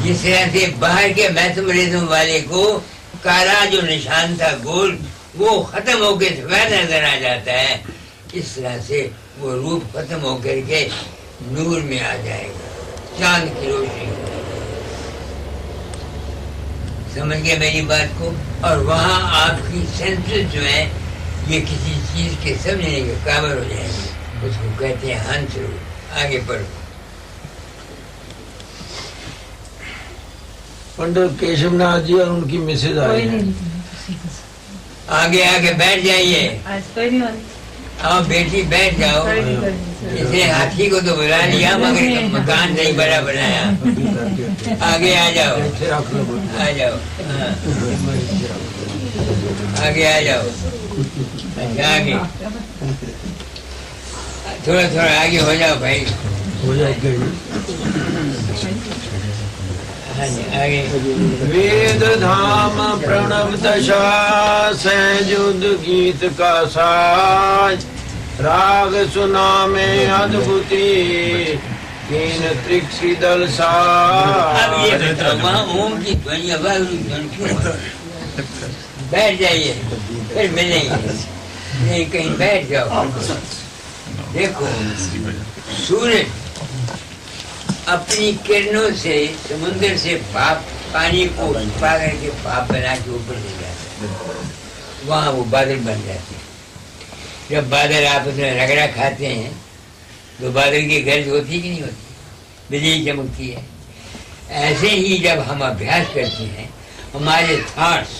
جس طرح سے باہر کے میسمرائزم والے کو کالا جو نشان تھا گول وہ ختم ہو کے سفید نظر آ جاتا ہے، اس طرح سے وہ روپ ختم ہو کر کے نور میں آ جائے گا، چاند کی روشنی. سمجھ گئے میری بات کو؟ اور وہاں آپ کی سینسز جو ہیں یہ کسی چیز کے سمجھنے کے قابل ہو جائیں گے. اس کو کہتے ہیں ہنس رو. آگے پڑھو. پنڈت کیشو ناتھ جی اور ان کی مسز آئی ہیں. آگے آگے بیٹھ جائیے. ہاں بیٹی بیٹھ جاؤ. اس نے ہاتھی کو تو بلا لیا مگر مکان نہیں بڑا بنایا. آگے آ جاؤ، آ جاؤ، آگے آ جاؤ. اچھا آگے. تھوڑا تھوڑا آگے ہو جاؤ بھائی. ہو جائے گا. آگے. وید دھام پرنو دشا سہجود گیت کا ساز راگ سنا میں ادبھتی تین ترکسی دل ساز. اب یہ بتاؤ وہاں اوم کی دھونی آواز کیوں؟ بیٹھ جائیے پھر ملیں گے. نہیں کہیں بیٹھ جاؤ. دیکھو سورج اپنی کرنوں سے سمندر سے بھاپ پانی کو چھپا کر کے بھاپ بنا کے اوپر لے جاتا ہے. وہاں وہ بادل بن جاتے ہیں. جب بادل آپس میں رگڑا کھاتے ہیں تو بادل کی گرج ہوتی کہ نہیں ہوتی؟ بجلی چمکتی ہے. ایسے ہی جب ہم ابھیاس کرتے ہیں ہمارے تھاٹس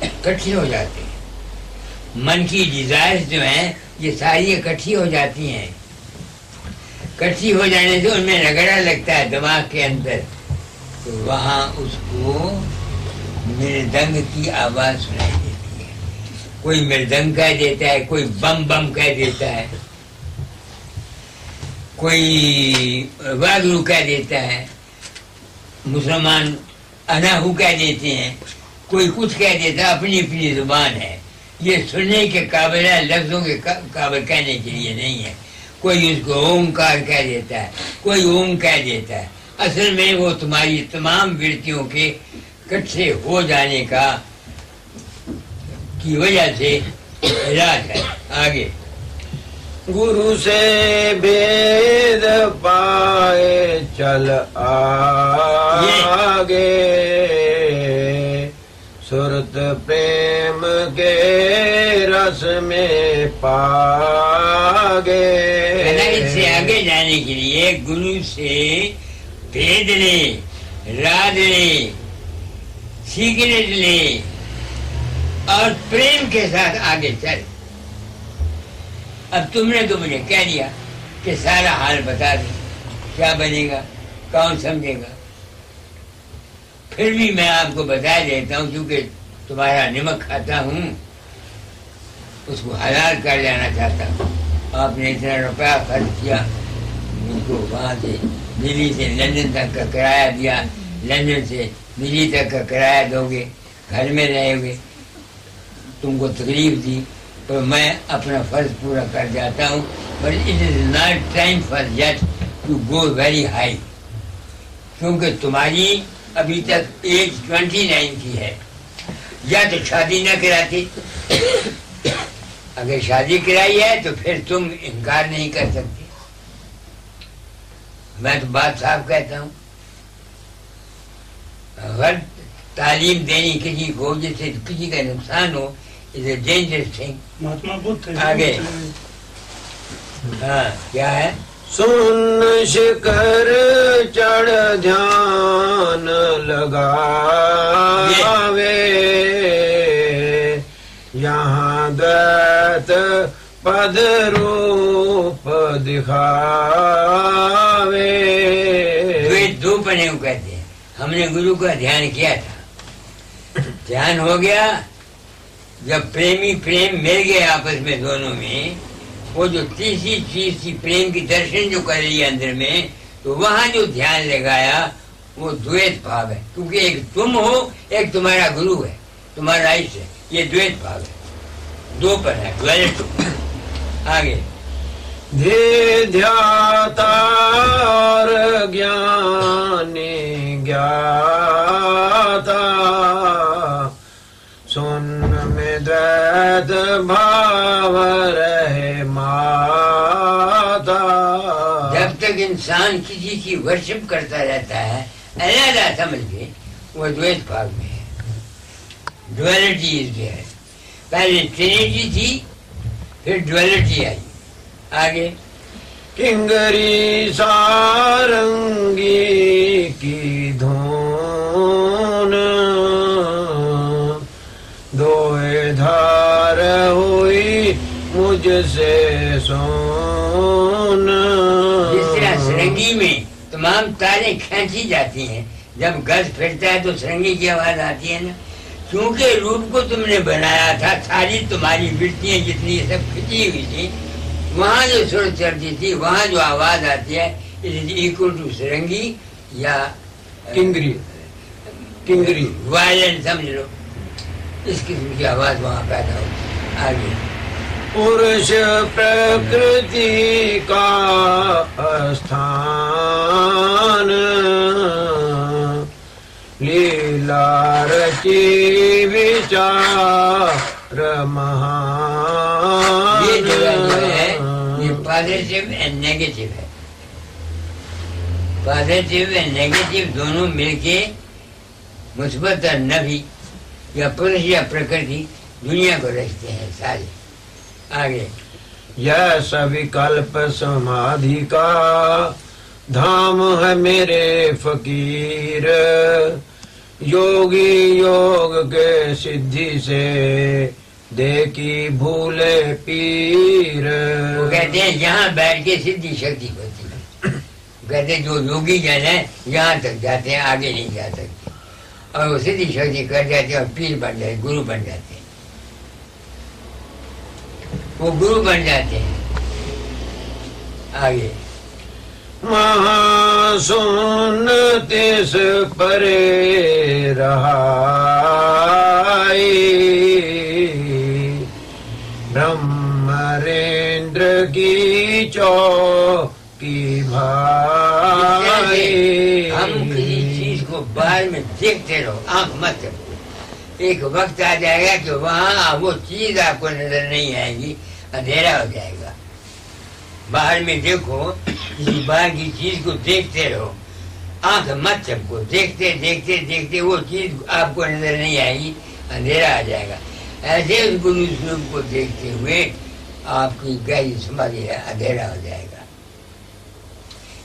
اکٹھے ہو جاتے ہیں. من کی ڈیزائرز جو ہیں یہ ساری اکٹھی ہو جاتی ہیں. اکٹھی ہو جانے سے ان میں رگڑا لگتا ہے دماغ کے اندر. تو وہاں اس کو مردنگ کی آواز سنائی دیتی ہے. کوئی مردنگ کہہ دیتا ہے, کوئی بم بم کہہ دیتا ہے, کوئی واگرو کہہ دیتا ہے, مسلمان اناہو کہہ دیتے ہیں, کوئی کچھ کہہ دیتا ہے. اپنی اپنی زبان ہے. یہ سننے کے قابل ہے, لفظوں کے قابل کہنے کے لیے نہیں ہے. کوئی اس کو اومکار کہہ دیتا ہے, کوئی اوم کہہ دیتا ہے. اصل میں وہ تمہاری تمام ویرتیوں کے اکٹھے ہو جانے کا کی وجہ سے علاج ہے. آگے گرو سے بید پائے چل آگے صورت پریم کے رس میں پاگے. اس سے آگے جانے کے لیے گرو سے بھید لے, راز لے, سیکرٹ لے اور پریم کے ساتھ آگے چل. اب تم نے تو مجھے کہہ دیا کہ سارا حال بتا دیں, کیا بنے گا, کون سمجھے گا. پھر بھی میں آپ کو بتا دیتا ہوں کیونکہ تمہارا نمک کھاتا ہوں, اس کو حلال کر لینا چاہتا ہوں. آپ نے اتنا روپیہ خرچ کیا, ان کو وہاں سے دلی سے لندن تک کا کرایہ دیا, لندن سے دلی تک کا کرایہ دو گے, گھر میں رہے گے, تم کو تکلیف دی, تو میں اپنا فرض پورا کر جاتا ہوں. But it is not time for yet to go very high, کیونکہ تمہاری ابھی تک ایج 29 کی ہے. یا تو شادی نہ کراتی, اگر شادی کرائی ہے تو پھر تم انکار نہیں کر سکتے. میں تو بات صاف کہتا ہوں, اگر تعلیم دینی کسی کو جس سے کسی کا نقصان ہو از اے ڈینجرس تھنگ. آگے ہاں کیا ہے؟ سن شکر چڑھ دھیان لگاوے یہاں گت پد روپ دکھاوے. دو پنے کو کہتے ہیں. ہم نے گرو کا دھیان کیا تھا, دھیان ہو گیا. جب پریمی پریم مل گئے آپس میں دونوں میں, وہ جو تیسری چیز تھی پریم کی درشن جو کر رہی ہے اندر میں, تو وہاں جو دھیان لگایا وہ دویت بھاو ہے. کیونکہ ایک تم ہو, ایک تمہارا گرو ہے, تمہارا عیش ہے. یہ دویت بھاو ہے, دو پر ہے ڈویلٹ. آگے دھیاتا اور گیانی گیاتا سن میں دویت بھاو رہے ماتا. جب تک انسان کسی کی ورشپ کرتا رہتا ہے علیحدہ سمجھ کے, وہ دویت بھاو میں ہے. Duality is there. پہلے ٹرینیٹی تھی, پھر ڈویلٹی آئی. آگے کنگری سارنگی کی دھون دوئے دھار ہوئی مجھ سے سون. جس طرح سرنگی میں تمام تاریں کھینچی جاتی ہیں, جب گز پھرتا ہے تو سرنگی کی آواز آتی ہے نا. کیونکہ روپ کو تم نے بنایا تھا, ساری تمہاری ورتیاں جتنی سب کھچی ہوئی تھی, وہاں جو سر چلتی تھی وہاں جو آواز آتی ہے اکول ٹو سرنگی یا کنگری کنگری وائلنٹ سمجھ لو، اس قسم کی آواز وہاں پیدا ہوتی ہے۔ آگے پورش پرکرتی کا استھان لیلا رچی وچار مہان، یہ جگہ جو ہے یہ پازیٹیو اینڈ نیگیٹو ہے، پازیٹیو اینڈ نیگیٹو دونوں مل کے مثبت اور نفی یا پرش یا پرکرتی دنیا کو رچتے ہیں سارے۔ آگے یس وکلپ سمادھی کا دھام ہے میرے فقیر، یوگی یوگ کے سدھی سے دیکھی بھولے پیر۔ وہ کہتے ہیں یہاں بیٹھ کے سدھی شکتی ہوتی ہے، کہتے ہیں جو یوگی جن ہے یہاں تک جاتے ہیں، آگے نہیں جا سکتے، اور وہ سدھی شکتی کر جاتے ہیں اور پیر بن جاتے، گرو بن جاتے ہیں، وہ گرو بن جاتے ہیں۔ آگے مہا سن تیس پرے رہائی، برہمریندر کی چوکی بھائی۔ ہم کسی چیز کو باہر میں دیکھتے رہو، آنکھ مت رکھو، ایک وقت آ جائے گا کہ وہاں وہ چیز آپ کو نظر نہیں آئے گی، اندھیرا ہو جائے گا۔ باہر میں دیکھو، کسی باہر کی چیز کو دیکھتے رہو، آنکھ مت چپکو، دیکھتے دیکھتے دیکھتے وہ چیز آپ کو نظر نہیں آئے گی، اندھیرا آ جائے گا۔ ایسے اس گرو سوروپ کو دیکھتے ہوئے آپ کی گہری سمادھی اندھیرا ہو جائے گا۔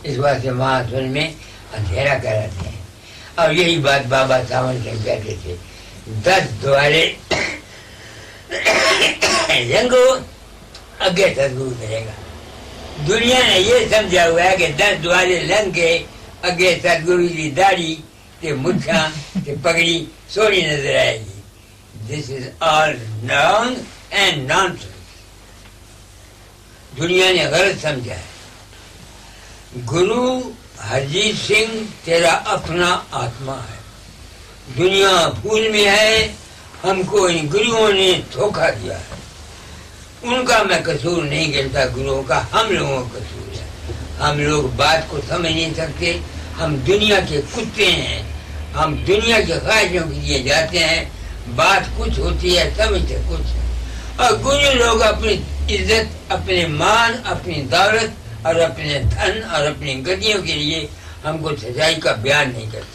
اس واسطے وہاں سن میں اندھیرا کراتے ہیں، اور یہی بات بابا ساون سنگھ کہتے تھے، 10 دوارے لنگو اگے سدگرو ملے گا۔ دنیا نے یہ سمجھا ہوا ہے کہ 10 دوارے لنگ کے اگے سدگرو کی داڑھی تے مچھاں تے پگڑی سونی نظر آئے گی۔ دس از آل رانگ اینڈ نانسنس، دنیا نے غلط سمجھا ہے۔ گرو ہرجیت سنگھ تیرا اپنا آتما ہے، دنیا پھول میں ہے، ہم کو ان گروؤں نے دھوکہ دیا ہے، ان کا میں قصور نہیں گنتا، گروؤں کا ہم لوگوں کا قصور ہے۔ ہم لوگ بات کو سمجھ نہیں سکتے، ہم دنیا کے کتے ہیں، ہم دنیا کے خواہشوں کے لیے جاتے ہیں، بات کچھ ہوتی ہے سمجھتے کچھ ہے، اور کچھ لوگ اپنی عزت، اپنے مان، اپنی دولت اور اپنے دھن اور اپنی گدیوں کے لیے ہم کو سچائی کا بیان نہیں کرتے،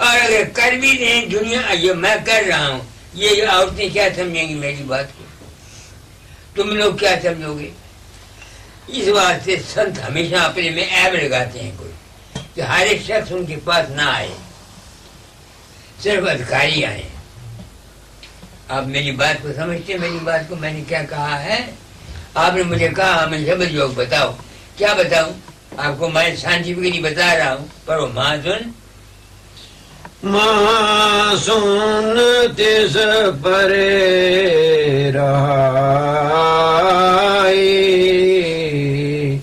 اور اگر کر بھی دیں دنیا یہ میں کر رہا ہوں، یہ عورتیں کیا سمجھیں گی میری بات کو، تم لوگ کیا سمجھو گے؟ اس واسطے سنت ہمیشہ اپنے میں عیب لگاتے ہیں کوئی، کہ ہر ایک شخص ان کے پاس نہ آئے، صرف ادھکاری آئے۔ آپ میری بات کو سمجھتے، میری بات کو میں نے کیا کہا ہے؟ آپ نے مجھے کہا ہمیں شبد یوگ بتاؤ، کیا بتاؤں؟ آپ کو میں سائنٹیفکلی بتا رہا ہوں، پڑھو مہاسن۔ مہاسن تیس پرے رہائی،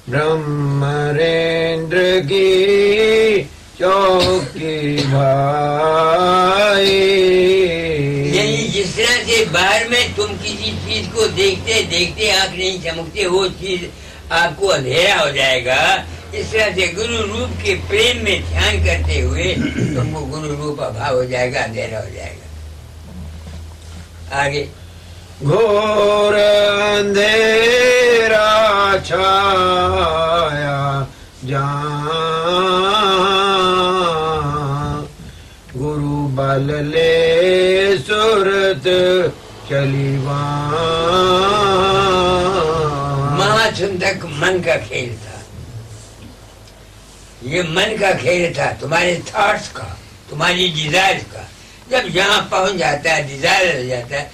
برہمریندر کی چوکی بھائی۔ یعنی جس طرح سے باہر میں تم کسی چیز کو دیکھتے دیکھتے آنکھ نہیں چمکتے، وہ چیز آپ کو اندھیرا ہو جائے گا، اس طرح سے گرو روپ کے پریم میں دھیان کرتے ہوئے تم کو گرو روپ ابھاؤ ہو جائے گا، اندھیرا ہو جائے گا۔ آگے گھور اندھیرا چھایا جہاں، گرو بل لے صورت چلی وہاں۔ مہاسن تک من کا کھیل تھا، یہ من کا کھیل تھا، تمہارے تھاٹس کا، تمہاری ڈیزائر کا۔ جب یہاں پہنچ جاتا ہے، ڈیزائر ہو جاتا ہے،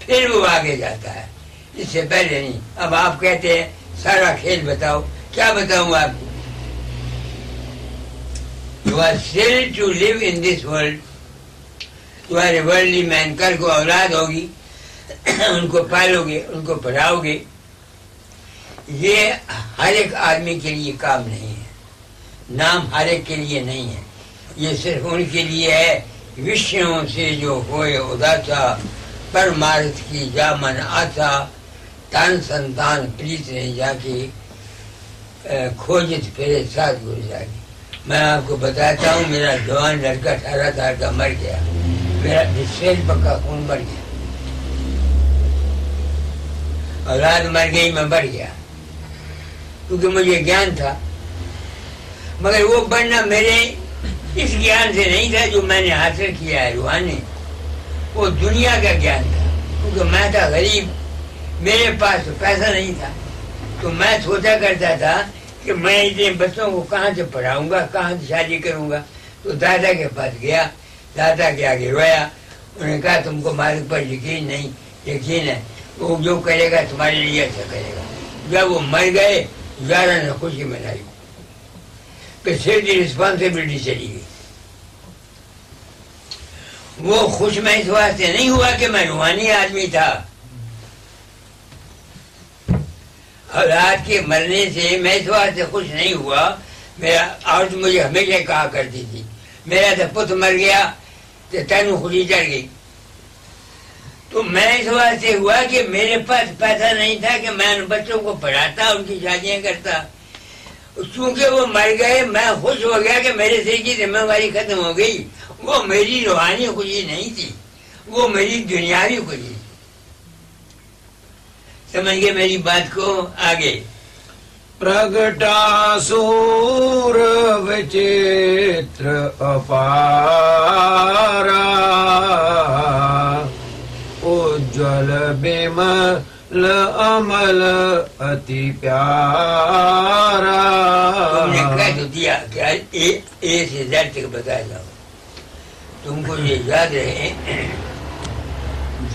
پھر وہ آگے جاتا ہے، اس سے پہلے نہیں۔ اب آپ کہتے ہیں سارا کھیل بتاؤ، کیا بتاؤں آپ کو؟ You are still to live in this world. You are a worldly man. کل کو اولاد ہوگی، ان کو پالو گے، ان کو پڑھاؤ گے، یہ ہر ایک آدمی کے لیے کام نہیں ہے، نام ہر ایک کے لیے نہیں ہے، یہ صرف ان کے لیے ہے وشنوں سے جو ہوئے اداسا، پرمارتھ کی جا من آسا، تن سنتان پریت نے جا کے کھوجت پھرے ساتھ گزاری۔ میں آپ کو بتاتا ہوں، میرا جوان لڑکا 18 سال کا مر گیا، میرا سیل پکا خون مر گیا، اولاد مر گئی، میں مر گیا، کیونکہ مجھے گیان تھا، مگر وہ بڑھنا میرے اس گیان سے نہیں تھا جو میں نے حاصل کیا ہے روحانی، وہ دنیا کا گیان تھا، کیونکہ میں تھا غریب، میرے پاس پیسہ نہیں تھا، تو میں سوچا کرتا تھا کہ میں اتنے بچوں کو کہاں سے پڑھاؤں گا، کہاں سے شادی کروں گا، تو دادا کے پاس گیا، دادا کے آگے رویا، انہوں نے کہا تم کو مالک پر یقین نہیں، یقین ہے، وہ جو کرے گا تمہارے لیے اچھا کرے گا۔ جب وہ مر گئے یارہ نے خوشی منائی، کہ سر کی رسپانسبلٹی چلی گئی۔ وہ خوش میں اس واسطے نہیں ہوا کہ میں روحانی آدمی تھا، اولاد کے مرنے سے میں اس واسطے خوش نہیں ہوا، میرا عورت مجھے ہمیشہ کہا کرتی تھی میرا تو پت مر گیا تو تینوں خوشی چڑھ گئی، تو میں اس واسطے ہوا کہ میرے پاس پیسہ نہیں تھا کہ میں ان بچوں کو پڑھاتا، ان کی شادیاں کرتا، چونکہ وہ مر گئے میں خوش ہو گیا کہ میرے سر کی ذمہ داری ختم ہو گئی۔ وہ میری روحانی خوشی نہیں تھی، وہ میری دنیاوی خوشی تھی۔ سمجھ گئے میری بات کو؟ آگے پرگٹا سور وچتر اپارا، اجل بمل عمل اتی پیارا۔ تم نے کہہ تو دیا کہ اے سے زیڈ تک بتا جاؤ، تم کو یہ یاد رہے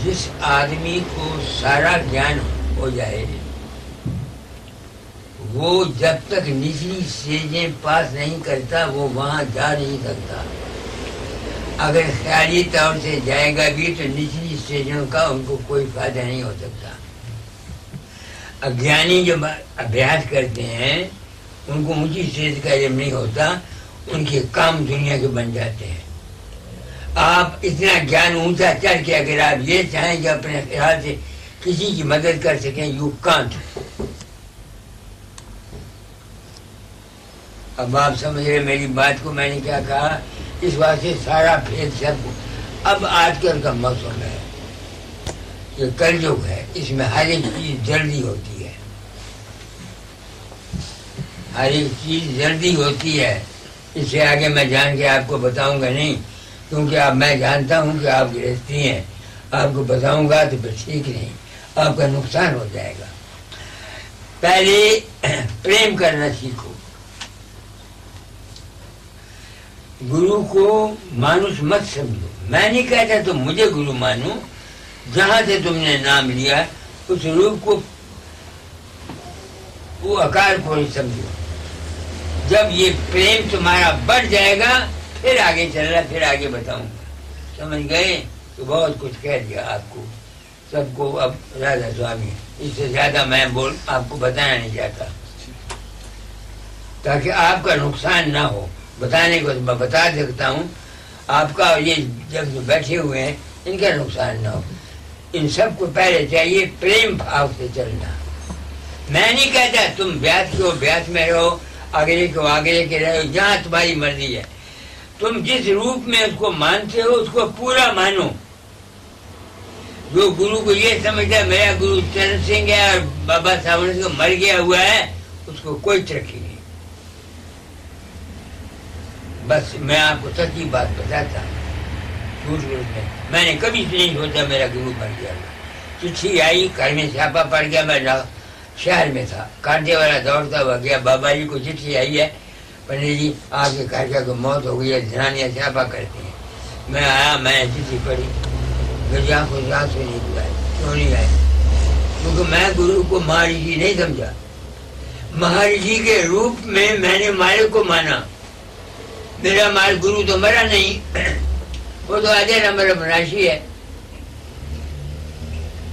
جس آدمی کو سارا گیان ہو جائے وہ جب تک نچلی سٹیجیں پاس نہیں کرتا وہ وہاں جا نہیں سکتا، اگر خیالی طور سے جائے گا بھی تو نچلی سٹیجوں کا ان کو کوئی فائدہ نہیں ہو سکتا۔ اگیانی جو ابھیاس کرتے ہیں ان کو اونچی سٹیج کا علم نہیں ہوتا، ان کے کام دنیا کے بن جاتے ہیں۔ آپ اتنا گیان اونچا چڑھ کے اگر آپ یہ چاہیں کہ اپنے خیال سے کسی کی مدد کر سکیں، یو کانٹ۔ اب آپ سمجھ رہے میری بات کو، میں نے کیا کہا؟ اس واسطے سارا بھید سب اب آج کل کا موسم ہے، یہ کلجگ ہے، اس میں ہر ایک چیز جلدی ہوتی ہے، ہر ایک چیز جلدی ہوتی ہے۔ اس سے آگے میں جان کے آپ کو بتاؤں گا نہیں، کیونکہ اب میں جانتا ہوں کہ آپ گرہستی ہیں، آپ کو بتاؤں گا تو پھر ٹھیک نہیں، آپ کا نقصان ہو جائے گا۔ پہلے پریم کرنا سیکھو، گرو کو مانوس مت سمجھو۔ میں نہیں کہتا تم مجھے گرو مانو، جہاں سے تم نے نام لیا اس روپ کو وہ اکار کو ہی سمجھو۔ جب یہ پریم تمہارا بڑھ جائے گا پھر آگے چل رہا، پھر آگے بتاؤں گا، سمجھ گئے؟ تو بہت کچھ کہہ دیا آپ کو سب کو۔ اب راجا سوامی اس سے زیادہ میں آپ کو بتانا نہیں چاہتا تاکہ آپ کا نقصان نہ ہو۔ بتانے کو میں بتا سکتا ہوں، آپ کا اور یہ جب جو بیٹھے ہوئے ہیں ان کا نقصان نہ ہو۔ ان سب کو پہلے چاہیے پریم بھاو سے چلنا۔ میں نہیں کہتا تم بیاس کو بیاس میں رہو، آگرے کو آگرے کے رہو، جہاں تمہاری مرضی ہے۔ تم جس روپ میں اس کو مانتے ہو اس کو پورا مانو۔ جو گرو کو یہ سمجھتا ہے میرا گرو چرن سنگھ ہے اور بابا ساون کو مر گیا ہوا ہے، اس کو کوئی ترقی نہیں۔ بس میں آپ کو سچی بات بتاتا ہوں، میں نے کبھی نہیں سوچا میرا گرو مر گیا۔ چٹھی آئی، گھر میں چھاپا پڑ گیا، میں شہر میں تھا، کانٹے والا دوڑتا ہوا گیا، بابا جی کو چٹھی آئی ہے، پنڈت جی آپ کے کارکا کو موت ہو گئی ہے، جنانیاں چھاپا کرتی ہیں۔ میں آیا، میں نے چٹھی پڑھی، میری آنکھوں سے آنسو نہیں آئے۔ کیوں نہیں آئے؟ کیونکہ میں گرو کو مہارشی نہیں سمجھا۔ مہارشی کے روپ میں میں نے مالک کو مانا۔ میرا مال گرو تو مرا نہیں، وہ تو آدھے نمبر مناشی ہے۔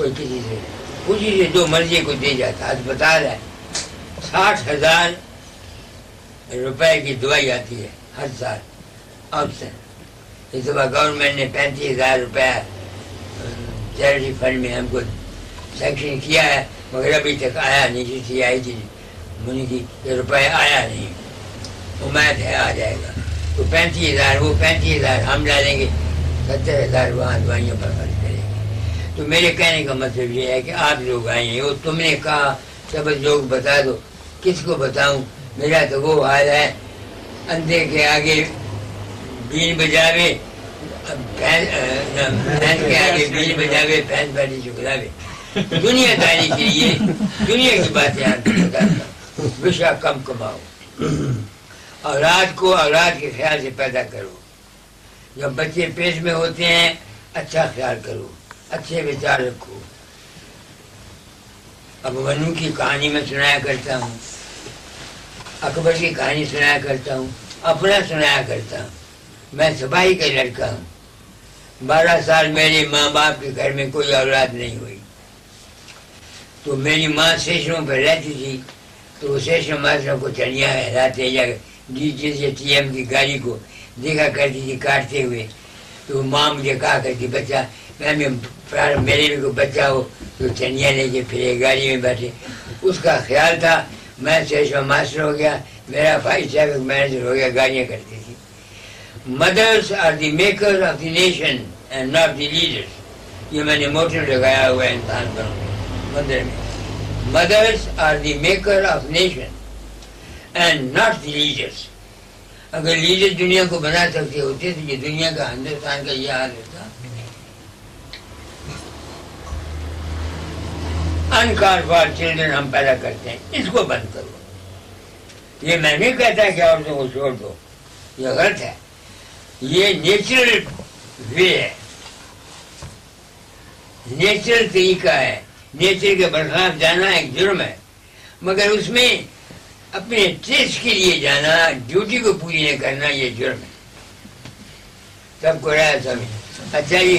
کوئی کسی سے خوشی سے جو مرضی کو دے جاتا. اسپتال ہے 60,000 روپے کی دوائی آتی ہے ہر سال آپشن. اس دفعہ گورنمنٹ نے 35,000 روپے چیریٹی فنڈ میں ہم کو سینکشن کیا ہے، مگر ابھی تک آیا نہیں. جیسی آئی تھی منی کی یہ روپے آیا نہیں. امید ہے آ جائے گا. تو 35,000 وہ 35,000 ہم ڈالیں گے، 70,000 وہاں دوائیوں پر خرچ کریں گے. تو میرے کہنے کا مطلب یہ ہے کہ آپ لوگ آئے ہیں، وہ تم نے کہا سب لوگ بتا دو. کس کو بتاؤں؟ میرا تو وہ حال ہے اندھے کے آگے بیل بجاوے، بھینس کے آگے بیل بجاوے، بھینس بالی چکلاوے. دنیا داری کے لیے دنیا کی باتیں آپ کو بتاتا ہوں. وشا کم کماؤ، اولاد کو اولاد کے خیال سے پیدا کرو. جب بچے پیٹ میں ہوتے ہیں اچھا خیال کرو، اچھے وچار رکھو. اب ونو کی کہانی میں سنایا کرتا ہوں، اکبر کی کہانی سنایا کرتا ہوں، اپنا سنایا کرتا ہوں. میں سپاہی کا لڑکا ہوں. 12 سال میرے ماں باپ کے گھر میں کوئی اولاد نہیں ہوئی. تو میری ماں اسٹیشنوں پہ رہتی تھی، تو اسٹیشن ماسٹروں کو چڑیا ہلاتے یا ڈی جی سے ٹی ایم کی گاڑی کو دیکھا کرتی تھی کاٹتے ہوئے. تو ماں مجھے کہا کرتی بچہ میرے بھی کوئی بچہ ہو تو چنیا لے کے پھرے گاڑی میں بیٹھے. اس کا خیال تھا. میں اسٹیشن ماسٹر ہو گیا، میرا بھائی ٹریفک مینیجر ہو گیا، گاڑیاں کرتی تھی. Mothers are the maker of the nation and not the leaders. یہ میں نے موٹر لگایا ہوا ہے انسان پر مندر میں. Mothers are the maker of nation and not the leaders. اگر لیڈر دنیا کو بنا سکتے ہوتے تو یہ دنیا کا ہندوستان کا یہ حال ہوتا. انکار فار چلڈرن ہم پیدا کرتے ہیں، اس کو بند کرو. یہ میں نہیں کہتا کہ عورتوں کو چھوڑ دو، یہ غلط ہے. یہ نیچرل وے ہے، نیچرل طریقہ ہے. نیچر کے برخلاف جانا ایک جرم ہے، مگر اس میں اپنے ٹیسٹ کے لیے جانا، ڈیوٹی کو پوری نہ کرنا، یہ جرم ہے. سب کو رہا سمجھ. اچھا یہ